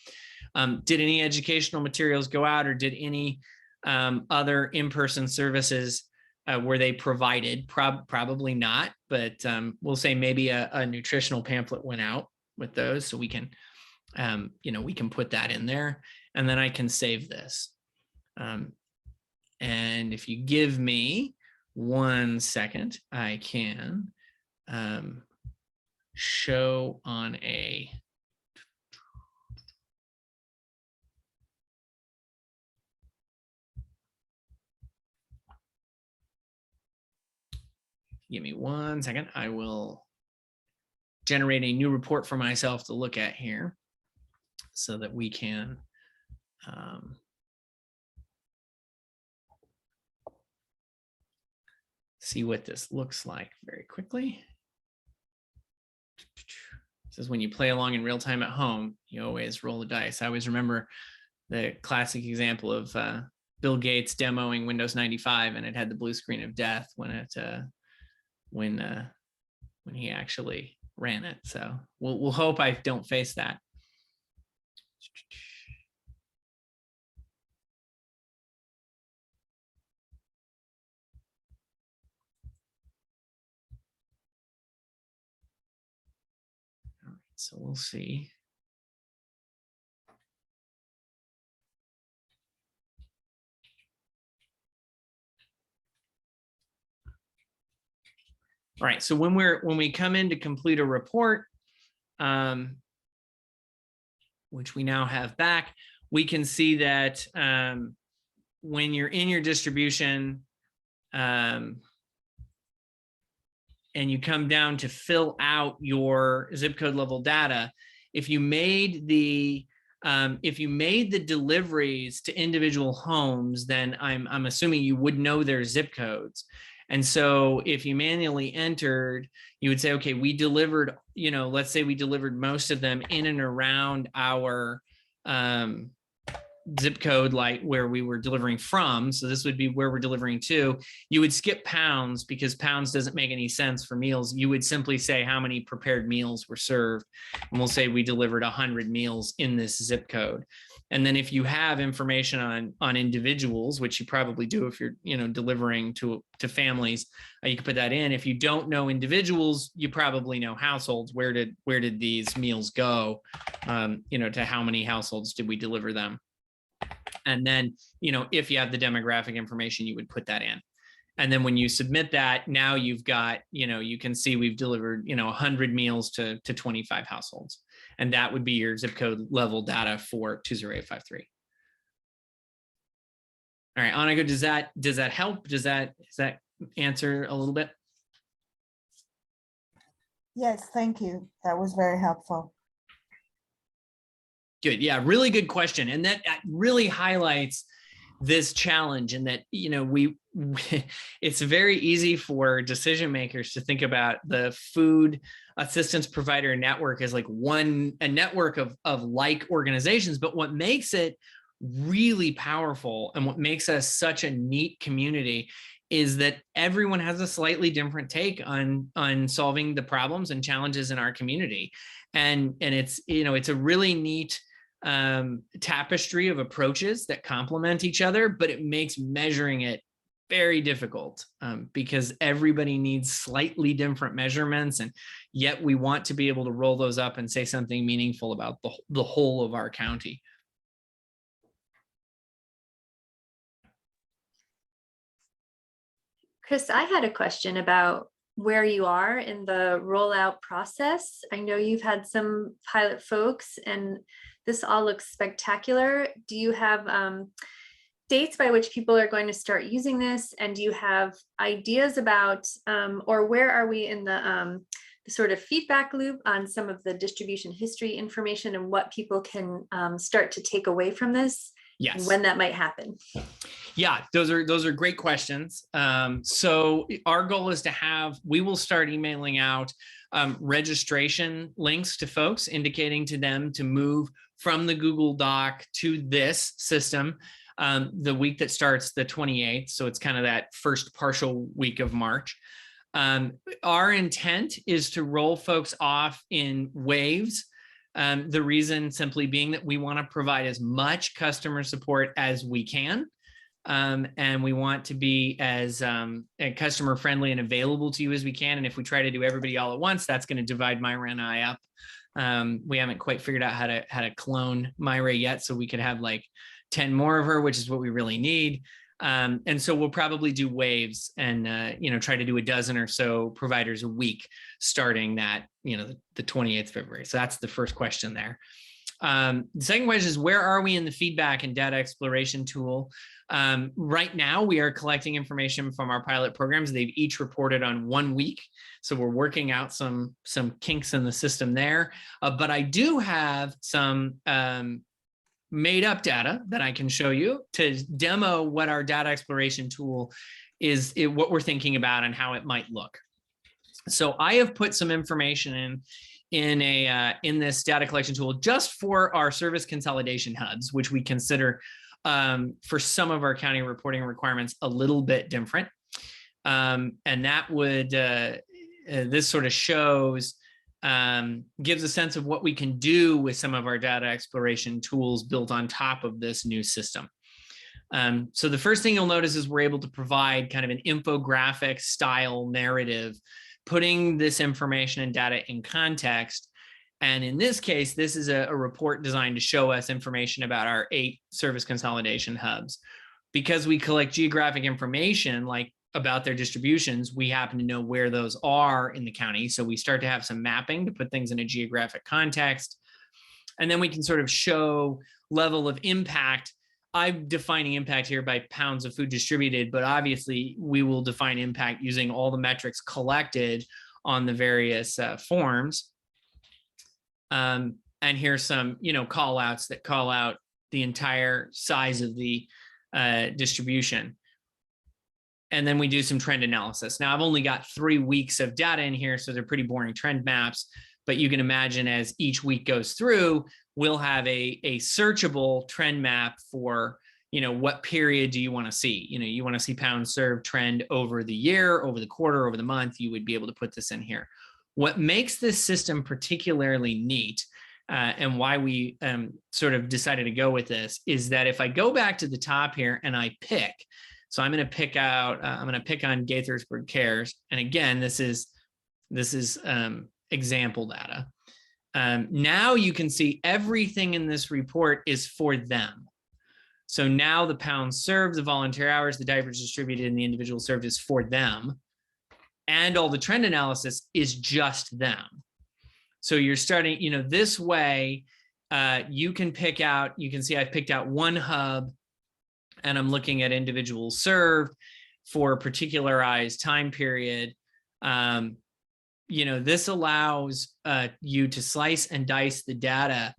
Did any educational materials go out, or did any other in-person services were they provided? Probably not, but we'll say maybe a nutritional pamphlet went out with those, so we can, we can put that in there, and then I can save this. And if you give me 1 second, I can show on a. Give me 1 second. I will generate a new report for myself to look at here so that we can see what this looks like very quickly. This is when you play along in real time at home, you always roll the dice. I always remember the classic example of Bill Gates demoing Windows 95, and it had the blue screen of death when it when he actually ran it. So we'll hope I don't face that. So we'll see. All right, so when we come in to complete a report, which we now have back, we can see that when you're in your distribution and you come down to fill out your zip code level data, if you made the deliveries to individual homes, then I'm assuming you would know their zip codes. And so if you manually entered, you would say, okay, we delivered, let's say we delivered most of them in and around our zip code, like where we were delivering from. So this would be where we're delivering to. You would skip pounds because pounds doesn't make any sense for meals. You would simply say how many prepared meals were served. And we'll say we delivered 100 meals in this zip code. And then if you have information on individuals, which you probably do if you're delivering to families, you can put that in. If you don't know individuals, you probably know households. Where did these meals go? To how many households did we deliver them? And then, if you have the demographic information, you would put that in. And then when you submit that, now you've got, you can see we've delivered, 100 meals to 25 households. And that would be your zip code level data for 20853. All right, Annika, does that help? Does that answer a little bit? Yes, thank you. That was very helpful. Good. Yeah, really good question. And that really highlights this challenge in that, it's very easy for decision makers to think about the food assistance provider network as like a network of like organizations. But what makes it really powerful and what makes us such a neat community is that everyone has a slightly different take on solving the problems and challenges in our community. And it's, it's a really neat tapestry of approaches that complement each other, but it makes measuring it very difficult because everybody needs slightly different measurements, and yet we want to be able to roll those up and say something meaningful about the whole of our county. Chris, I had a question about where you are in the rollout process. I know you've had some pilot folks and this all looks spectacular. Do you have dates by which people are going to start using this? And do you have ideas about, or where are we in the sort of feedback loop on some of the distribution history information and what people can start to take away from this? Yes. And when that might happen? Yeah, those are great questions. So our goal is we will start emailing out registration links to folks, indicating to them to move from the Google Doc to this system the week that starts the 28th. So it's kind of that first partial week of March. Our intent is to roll folks off in waves. The reason simply being that we want to provide as much customer support as we can. And we want to be as customer friendly and available to you as we can. And if we try to do everybody all at once, that's going to divide Myra and I up. We haven't quite figured out how to clone Myra yet, so we could have like 10 more of her, which is what we really need. And so we'll probably do waves and try to do a dozen or so providers a week starting that, the 28th February. So that's the first question there. The second question is, where are we in the feedback and data exploration tool? Right now, we are collecting information from our pilot programs. They've each reported on 1 week. So we're working out some kinks in the system there. But I do have some made up data that I can show you to demo what our data exploration tool is, what we're thinking about and how it might look. So I have put some information in this data collection tool just for our service consolidation hubs, which we consider for some of our county reporting requirements a little bit different. And that would, this sort of shows, gives a sense of what we can do with some of our data exploration tools built on top of this new system. So the first thing you'll notice is we're able to provide kind of an infographic style narrative, putting this information and data in context. And in this case, this is a report designed to show us information about our 8 service consolidation hubs. Because we collect geographic information like about their distributions, we happen to know where those are in the county. So we start to have some mapping to put things in a geographic context. And then we can sort of show level of impact. I'm defining impact here by pounds of food distributed, but obviously we will define impact using all the metrics collected on the various forms. And here's some, call outs that call out the entire size of the distribution. And then we do some trend analysis. Now I've only got 3 weeks of data in here, so they're pretty boring trend maps, but you can imagine as each week goes through, we'll have a searchable trend map for, what period do you want to see? You want to see pounds served trend over the year, over the quarter, over the month, you would be able to put this in here. What makes this system particularly neat and why we sort of decided to go with this is that if I go back to the top here and I pick, so I'm going to pick out, I'm going to pick on Gaithersburg Cares. And again, this is example data. Now you can see everything in this report is for them. So now the pounds served, the volunteer hours, the diapers distributed, and the individual served is for them. And all the trend analysis is just them. So you're starting, this way, you can pick out, you can see I've picked out one hub and I'm looking at individuals served for a particularized time period. This allows you to slice and dice the data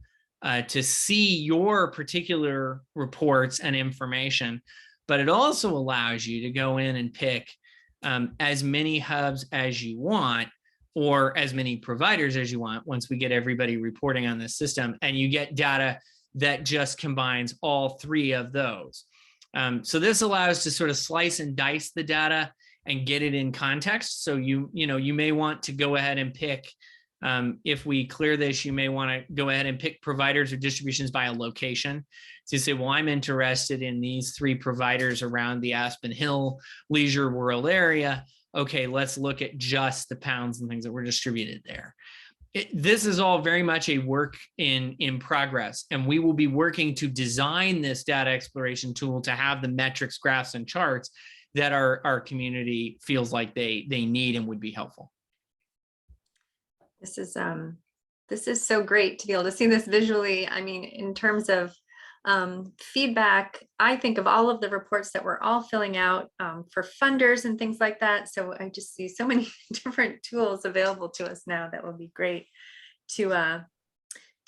to see your particular reports and information, but it also allows you to go in and pick as many hubs as you want or as many providers as you want once we get everybody reporting on this system, and you get data that just combines all 3 of those. So this allows to sort of slice and dice the data and get it in context. So you may want to go ahead and pick, if we clear this, you may want to go ahead and pick providers or distributions by a location. So you say, well, I'm interested in these 3 providers around the Aspen Hill Leisure World area. Okay, let's look at just the pounds and things that were distributed there. This is all very much a work in progress, and we will be working to design this data exploration tool to have the metrics, graphs, and charts that our community feels like they need and would be helpful. This is so great to be able to see this visually. I mean, in terms of feedback, I think of all of the reports that we're all filling out for funders and things like that. So I just see so many different tools available to us now that will be great to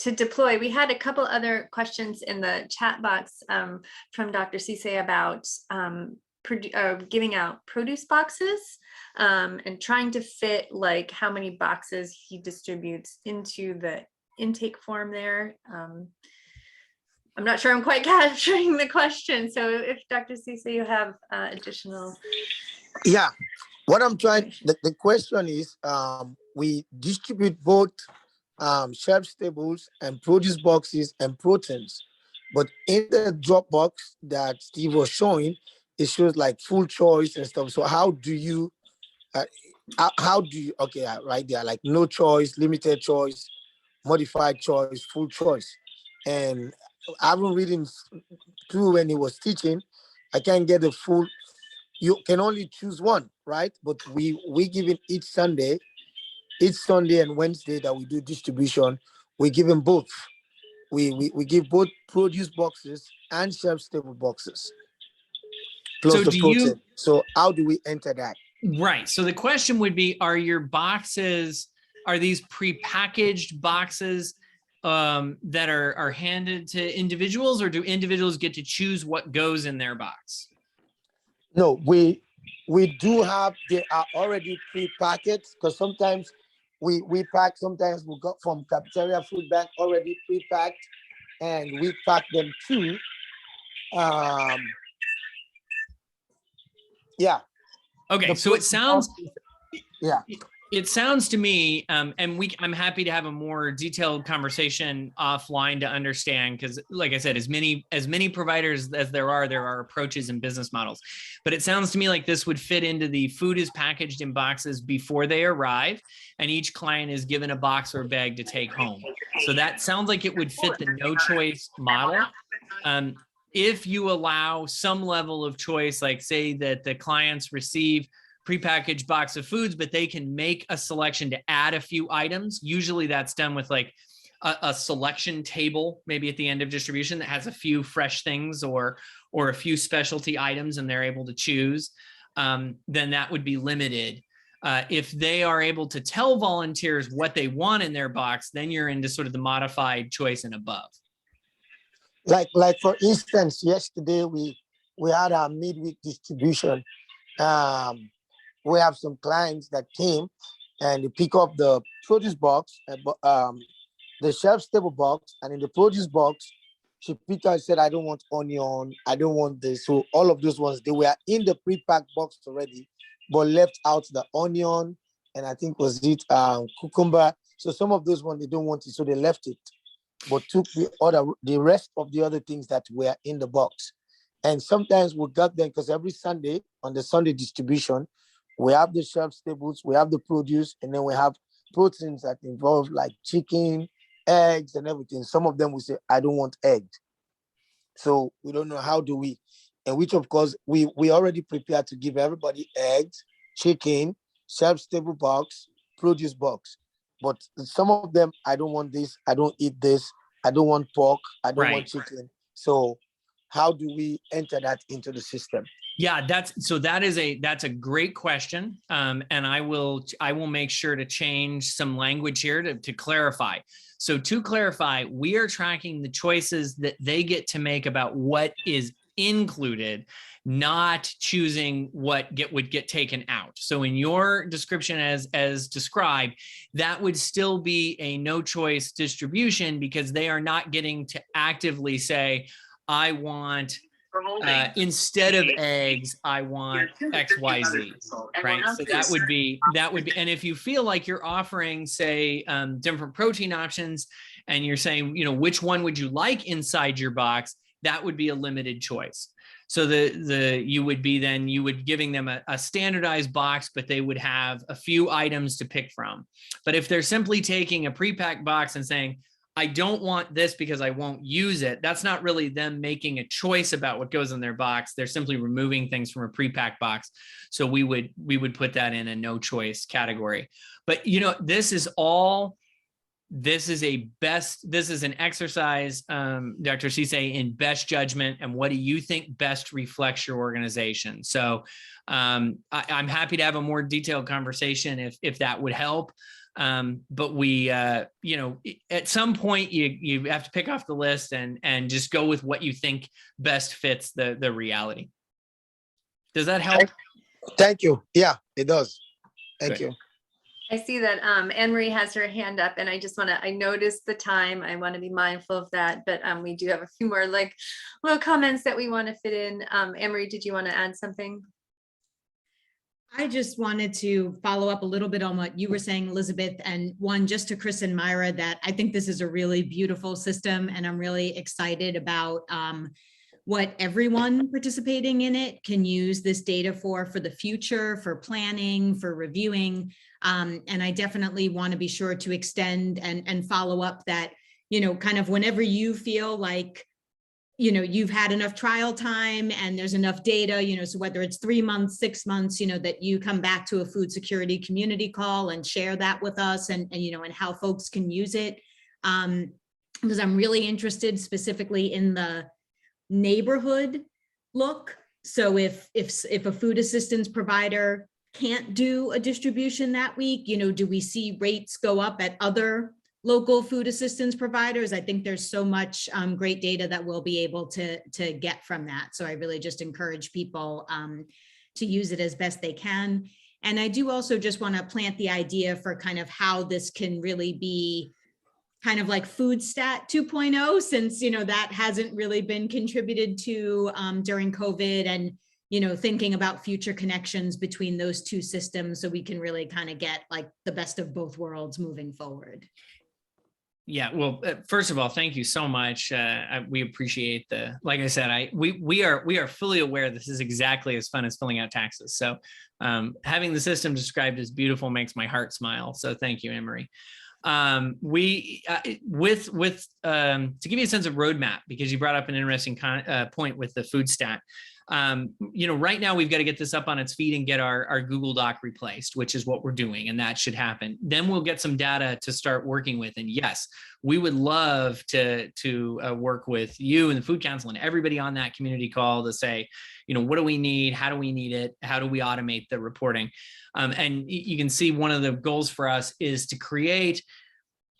deploy. We had a couple other questions in the chat box from Dr. Cisse about giving out produce boxes and trying to fit like how many boxes he distributes into the intake form there. I'm not sure I'm quite capturing the question. So if Dr. Cisse, you have additional. Yeah, what I'm trying, the question is, we distribute both shelf staples and produce boxes and proteins, but in the drop box that Steve was showing, it shows like full choice and stuff. So how do you, okay, right there, like no choice, limited choice, modified choice, full choice. And I've been reading through when he was teaching, I can't get the full, you can only choose one, right? But we give it each Sunday and Wednesday that we do distribution, we give them both. We give both produce boxes and shelf stable boxes. Plus So the protein. So how do we enter that? Right. So the question would be, are your boxes, are these prepackaged boxes that are handed to individuals, or do individuals get to choose what goes in their box? No, we do have, they are already pre-packaged, because sometimes we pack, sometimes we got from cafeteria food bank already pre-packed, and we pack them too. Yeah. Okay, so it sounds, yeah. It sounds to me, and I'm happy to have a more detailed conversation offline to understand, because like I said, as many providers as there are approaches and business models. But it sounds to me like this would fit into the food is packaged in boxes before they arrive, and each client is given a box or a bag to take home. So that sounds like it would fit the no choice model. If you allow some level of choice, like say that the clients receive prepackaged box of foods, but they can make a selection to add a few items. Usually that's done with like a selection table, maybe at the end of distribution, that has a few fresh things or a few specialty items, and they're able to choose. Then that would be limited. If they are able to tell volunteers what they want in their box, then you're into sort of the modified choice and above. Like for instance, yesterday we had our midweek distribution. We have some clients that came and they pick up the produce box, the shelf-stable box, and in the produce box, she picked out and said, I don't want onion, I don't want this. So all of those ones, they were in the pre-packed box already, but left out the onion, and I think was it cucumber. So some of those ones, they don't want it, so they left it, but took the rest of the other things that were in the box. And sometimes we got them, because every Sunday, on the Sunday distribution, we have the shelf stables, we have the produce, and then we have proteins that involve like chicken, eggs, and everything. Some of them will say, I don't want eggs. So we don't know how do we, and which of course we already prepared to give everybody eggs, chicken, shelf-stable box, produce box. But some of them, I don't want this, I don't eat this, I don't want pork, I don't want chicken. So how do we enter that into the system? Yeah, that's a great question. And I will make sure to change some language here to clarify. So to clarify, we are tracking the choices that they get to make about what is included, not choosing what would get taken out. So in your description as described, that would still be a no choice distribution, because they are not getting to actively say, I want instead of eggs, I want XYZ, right? So that would be, and if you feel like you're offering, say, different protein options, and you're saying, which one would you like inside your box, that would be a limited choice. So you would giving them a standardized box, but they would have a few items to pick from. But if they're simply taking a pre-packed box and saying, I don't want this because I won't use it, that's not really them making a choice about what goes in their box. They're simply removing things from a pre-packed box. So we would put that in a no choice category. But this is an exercise, Dr. Cisse, in best judgment and what do you think best reflects your organization. So I'm happy to have a more detailed conversation if that would help. But we, at some point you have to pick off the list and just go with what you think best fits the reality. Does that help? Thank you. Yeah, it does. Thank Good. you. I see that Anne-Marie has her hand up, and I noticed the time. I want to be mindful of that, but we do have a few more little comments that we want to fit in. Anne-Marie, did you want to add something? I just wanted to follow up a little bit on what you were saying, Elizabeth, and one just to Chris and Myra, that I think this is a really beautiful system, and I'm really excited about what everyone participating in it can use this data for the future, for planning, for reviewing. And I definitely want to be sure to extend and follow up that, kind of whenever you feel like, you've had enough trial time and there's enough data, so whether it's 3 months, 6 months, that you come back to a food security community call and share that with us and how folks can use it. Because I'm really interested specifically in the neighborhood look. So if a food assistance provider can't do a distribution that week, do we see rates go up at other local food assistance providers? I think there's so much great data that we'll be able to get from that. So I really just encourage people to use it as best they can. And I do also just want to plant the idea for kind of how this can really be kind of like food stat 2.0, since, that hasn't really been contributed to during COVID. And, thinking about future connections between those two systems so we can really kind of get like the best of both worlds moving forward. Yeah, well, first of all, thank you so much. We appreciate like I said, we are fully aware this is exactly as fun as filling out taxes. So having the system described as beautiful makes my heart smile. So thank you, Anne-Marie. To give you a sense of roadmap, because you brought up an interesting point with the food stat. Right now we've got to get this up on its feet and get our Google Doc replaced, which is what we're doing, and that should happen. Then we'll get some data to start working with. And yes, we would love to work with you and the Food Council and everybody on that community call to say, what do we need? How do we need it? How do we automate the reporting? And you can see one of the goals for us is to create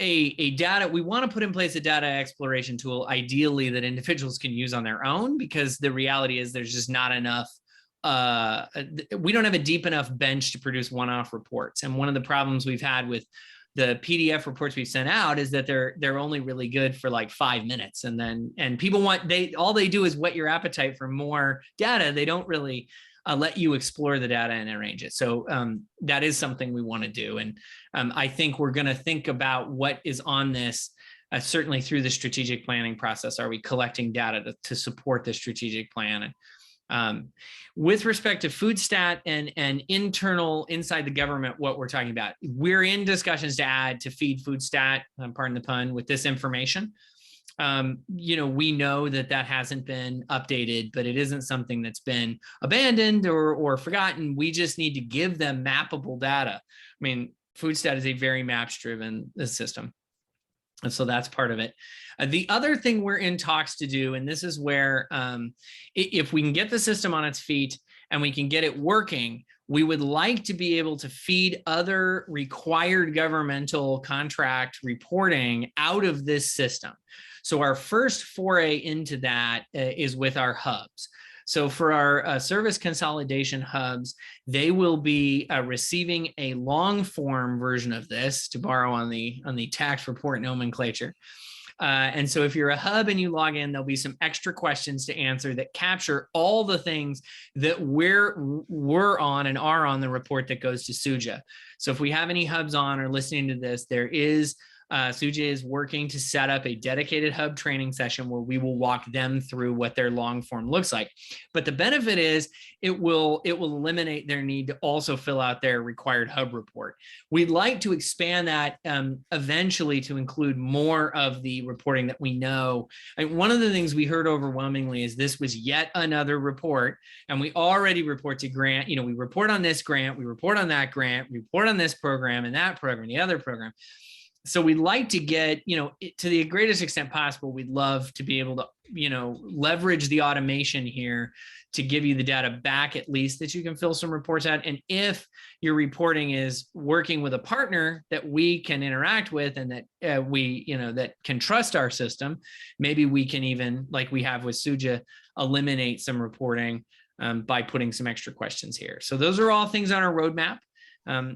a data, we want to put in place a data exploration tool, ideally that individuals can use on their own, because the reality is there's just not enough, we don't have a deep enough bench to produce one-off reports. And one of the problems we've had with the PDF reports we've sent out is that they're only really good for like 5 minutes. And people all they do is whet your appetite for more data. They don't really let you explore the data and arrange it. So that is something we want to do. And I think we're going to think about what is on this, certainly through the strategic planning process. Are we collecting data to support the strategic plan? With respect to food stat and internal inside the government, what we're talking about, we're in discussions to add to feed food stat, pardon the pun, with this information. We know that hasn't been updated, but it isn't something that's been abandoned or forgotten. We just need to give them mappable data. I mean, food stat is a very maps driven system. And so that's part of it. The other thing we're in talks to do, and this is where if we can get the system on its feet and we can get it working, we would like to be able to feed other required governmental contract reporting out of this system. So our first foray into that is with our hubs. So for our service consolidation hubs, they will be receiving a long form version of this, to borrow on the tax report nomenclature. And so if you're a hub and you log in, there'll be some extra questions to answer that capture all the things that we're on and are on the report that goes to Suja. So if we have any hubs on or listening to this, there is Suja is working to set up a dedicated hub training session where we will walk them through what their long form looks like. But the benefit is it will eliminate their need to also fill out their required hub report. We'd like to expand that eventually to include more of the reporting that we know. And one of the things we heard overwhelmingly is this was yet another report, and we already report to grant. We report on this grant, we report on that grant, we report on this program and that program, the other program. So we'd like to get, to the greatest extent possible, we'd love to be able to, leverage the automation here to give you the data back, at least that you can fill some reports out. And if your reporting is working with a partner that we can interact with and that that can trust our system, maybe we can even, like we have with Suja, eliminate some reporting by putting some extra questions here. So those are all things on our roadmap.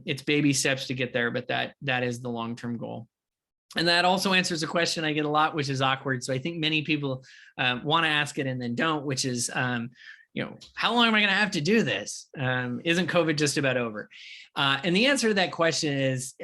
It's baby steps to get there, but that is the long-term goal. And that also answers a question I get a lot, which is awkward. So I think many people want to ask it and then don't, which is, how long am I going to have to do this? Isn't COVID just about over? And the answer to that question is,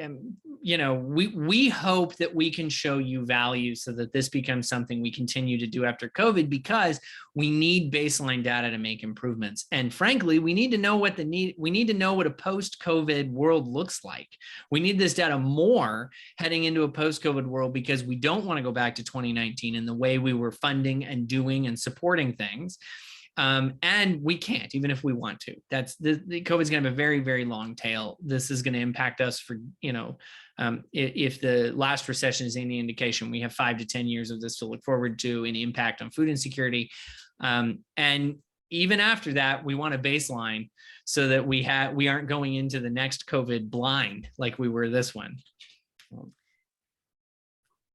we hope that we can show you value so that this becomes something we continue to do after COVID, because we need baseline data to make improvements. And frankly, we need to know what a post-COVID world looks like. We need this data more heading into a post-COVID world, because we don't want to go back to 2019 and the way we were funding and doing and supporting things. And we can't, even if we want to. That's the COVID's going to have a very, very long tail. This is going to impact us for, if the last recession is any indication, we have 5 to 10 years of this to look forward to, an impact on food insecurity. And even after that, we want a baseline so that we aren't going into the next COVID blind like we were this one.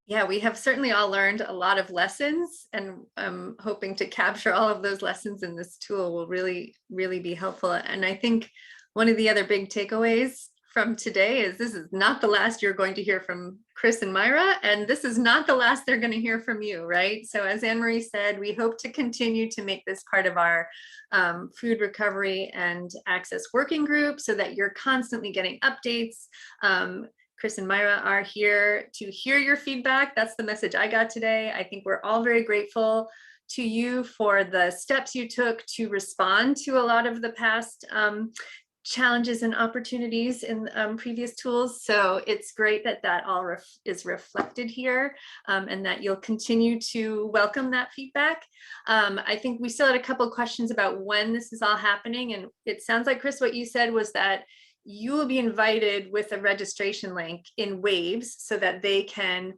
Yeah, we have certainly all learned a lot of lessons, and I'm hoping to capture all of those lessons in this tool will really, really be helpful. And I think one of the other big takeaways from today is this is not the last you're going to hear from Chris and Myra, and this is not the last they're going to hear from you, right? So as Anne-Marie said, we hope to continue to make this part of our food recovery and access working group so that you're constantly getting updates. Chris and Myra are here to hear your feedback. That's the message I got today. I think we're all very grateful to you for the steps you took to respond to a lot of the past challenges and opportunities in previous tools. So it's great that that all is reflected here and that you'll continue to welcome that feedback. I think we still had a couple of questions about when this is all happening. And it sounds like, Chris, what you said was that you will be invited with a registration link in waves so that they can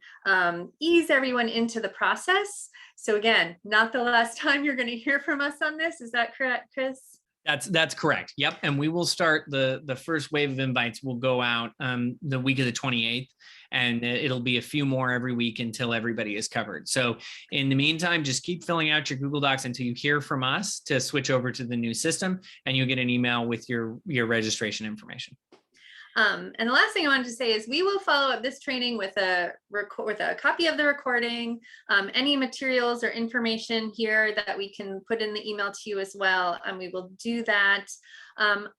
ease everyone into the process. So again, not the last time you're going to hear from us on this. Is that correct, Chris? That's correct. Yep. And we will start the first wave of invites will go out the week of the 28th, and it'll be a few more every week until everybody is covered. So in the meantime, just keep filling out your Google Docs until you hear from us to switch over to the new system, and you'll get an email with your registration information. And the last thing I wanted to say is we will follow up this training with a copy of the recording, any materials or information here that we can put in the email to you as well, and we will do that.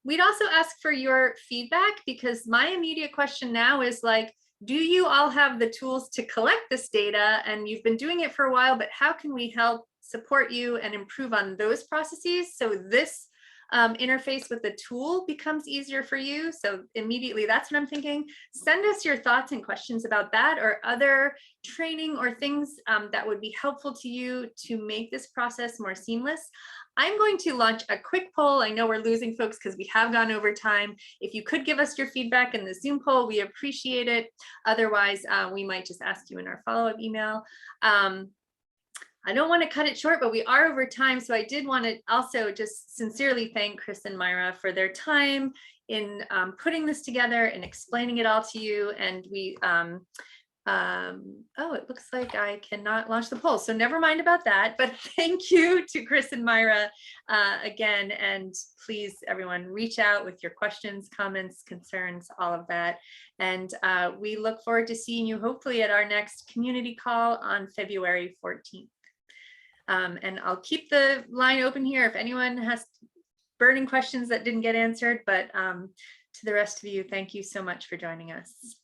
We'd also ask for your feedback, because my immediate question now is like, do you all have the tools to collect this data? And you've been doing it for a while, but how can we help support you and improve on those processes so this interface with the tool becomes easier for you? So immediately, that's what I'm thinking. Send us your thoughts and questions about that or other training or things that would be helpful to you to make this process more seamless. I'm going to launch a quick poll. I know we're losing folks because we have gone over time. If you could give us your feedback in the Zoom poll, we appreciate it. Otherwise, we might just ask you in our follow-up email. I don't want to cut it short, but we are over time. So I did want to also just sincerely thank Chris and Myra for their time in putting this together and explaining it all to you. And we, oh, it looks like I cannot launch the poll. So never mind about that. But thank you to Chris and Myra again. And please, everyone, reach out with your questions, comments, concerns, all of that. And we look forward to seeing you hopefully at our next community call on February 14th. And I'll keep the line open here if anyone has burning questions that didn't get answered, but to the rest of you, thank you so much for joining us.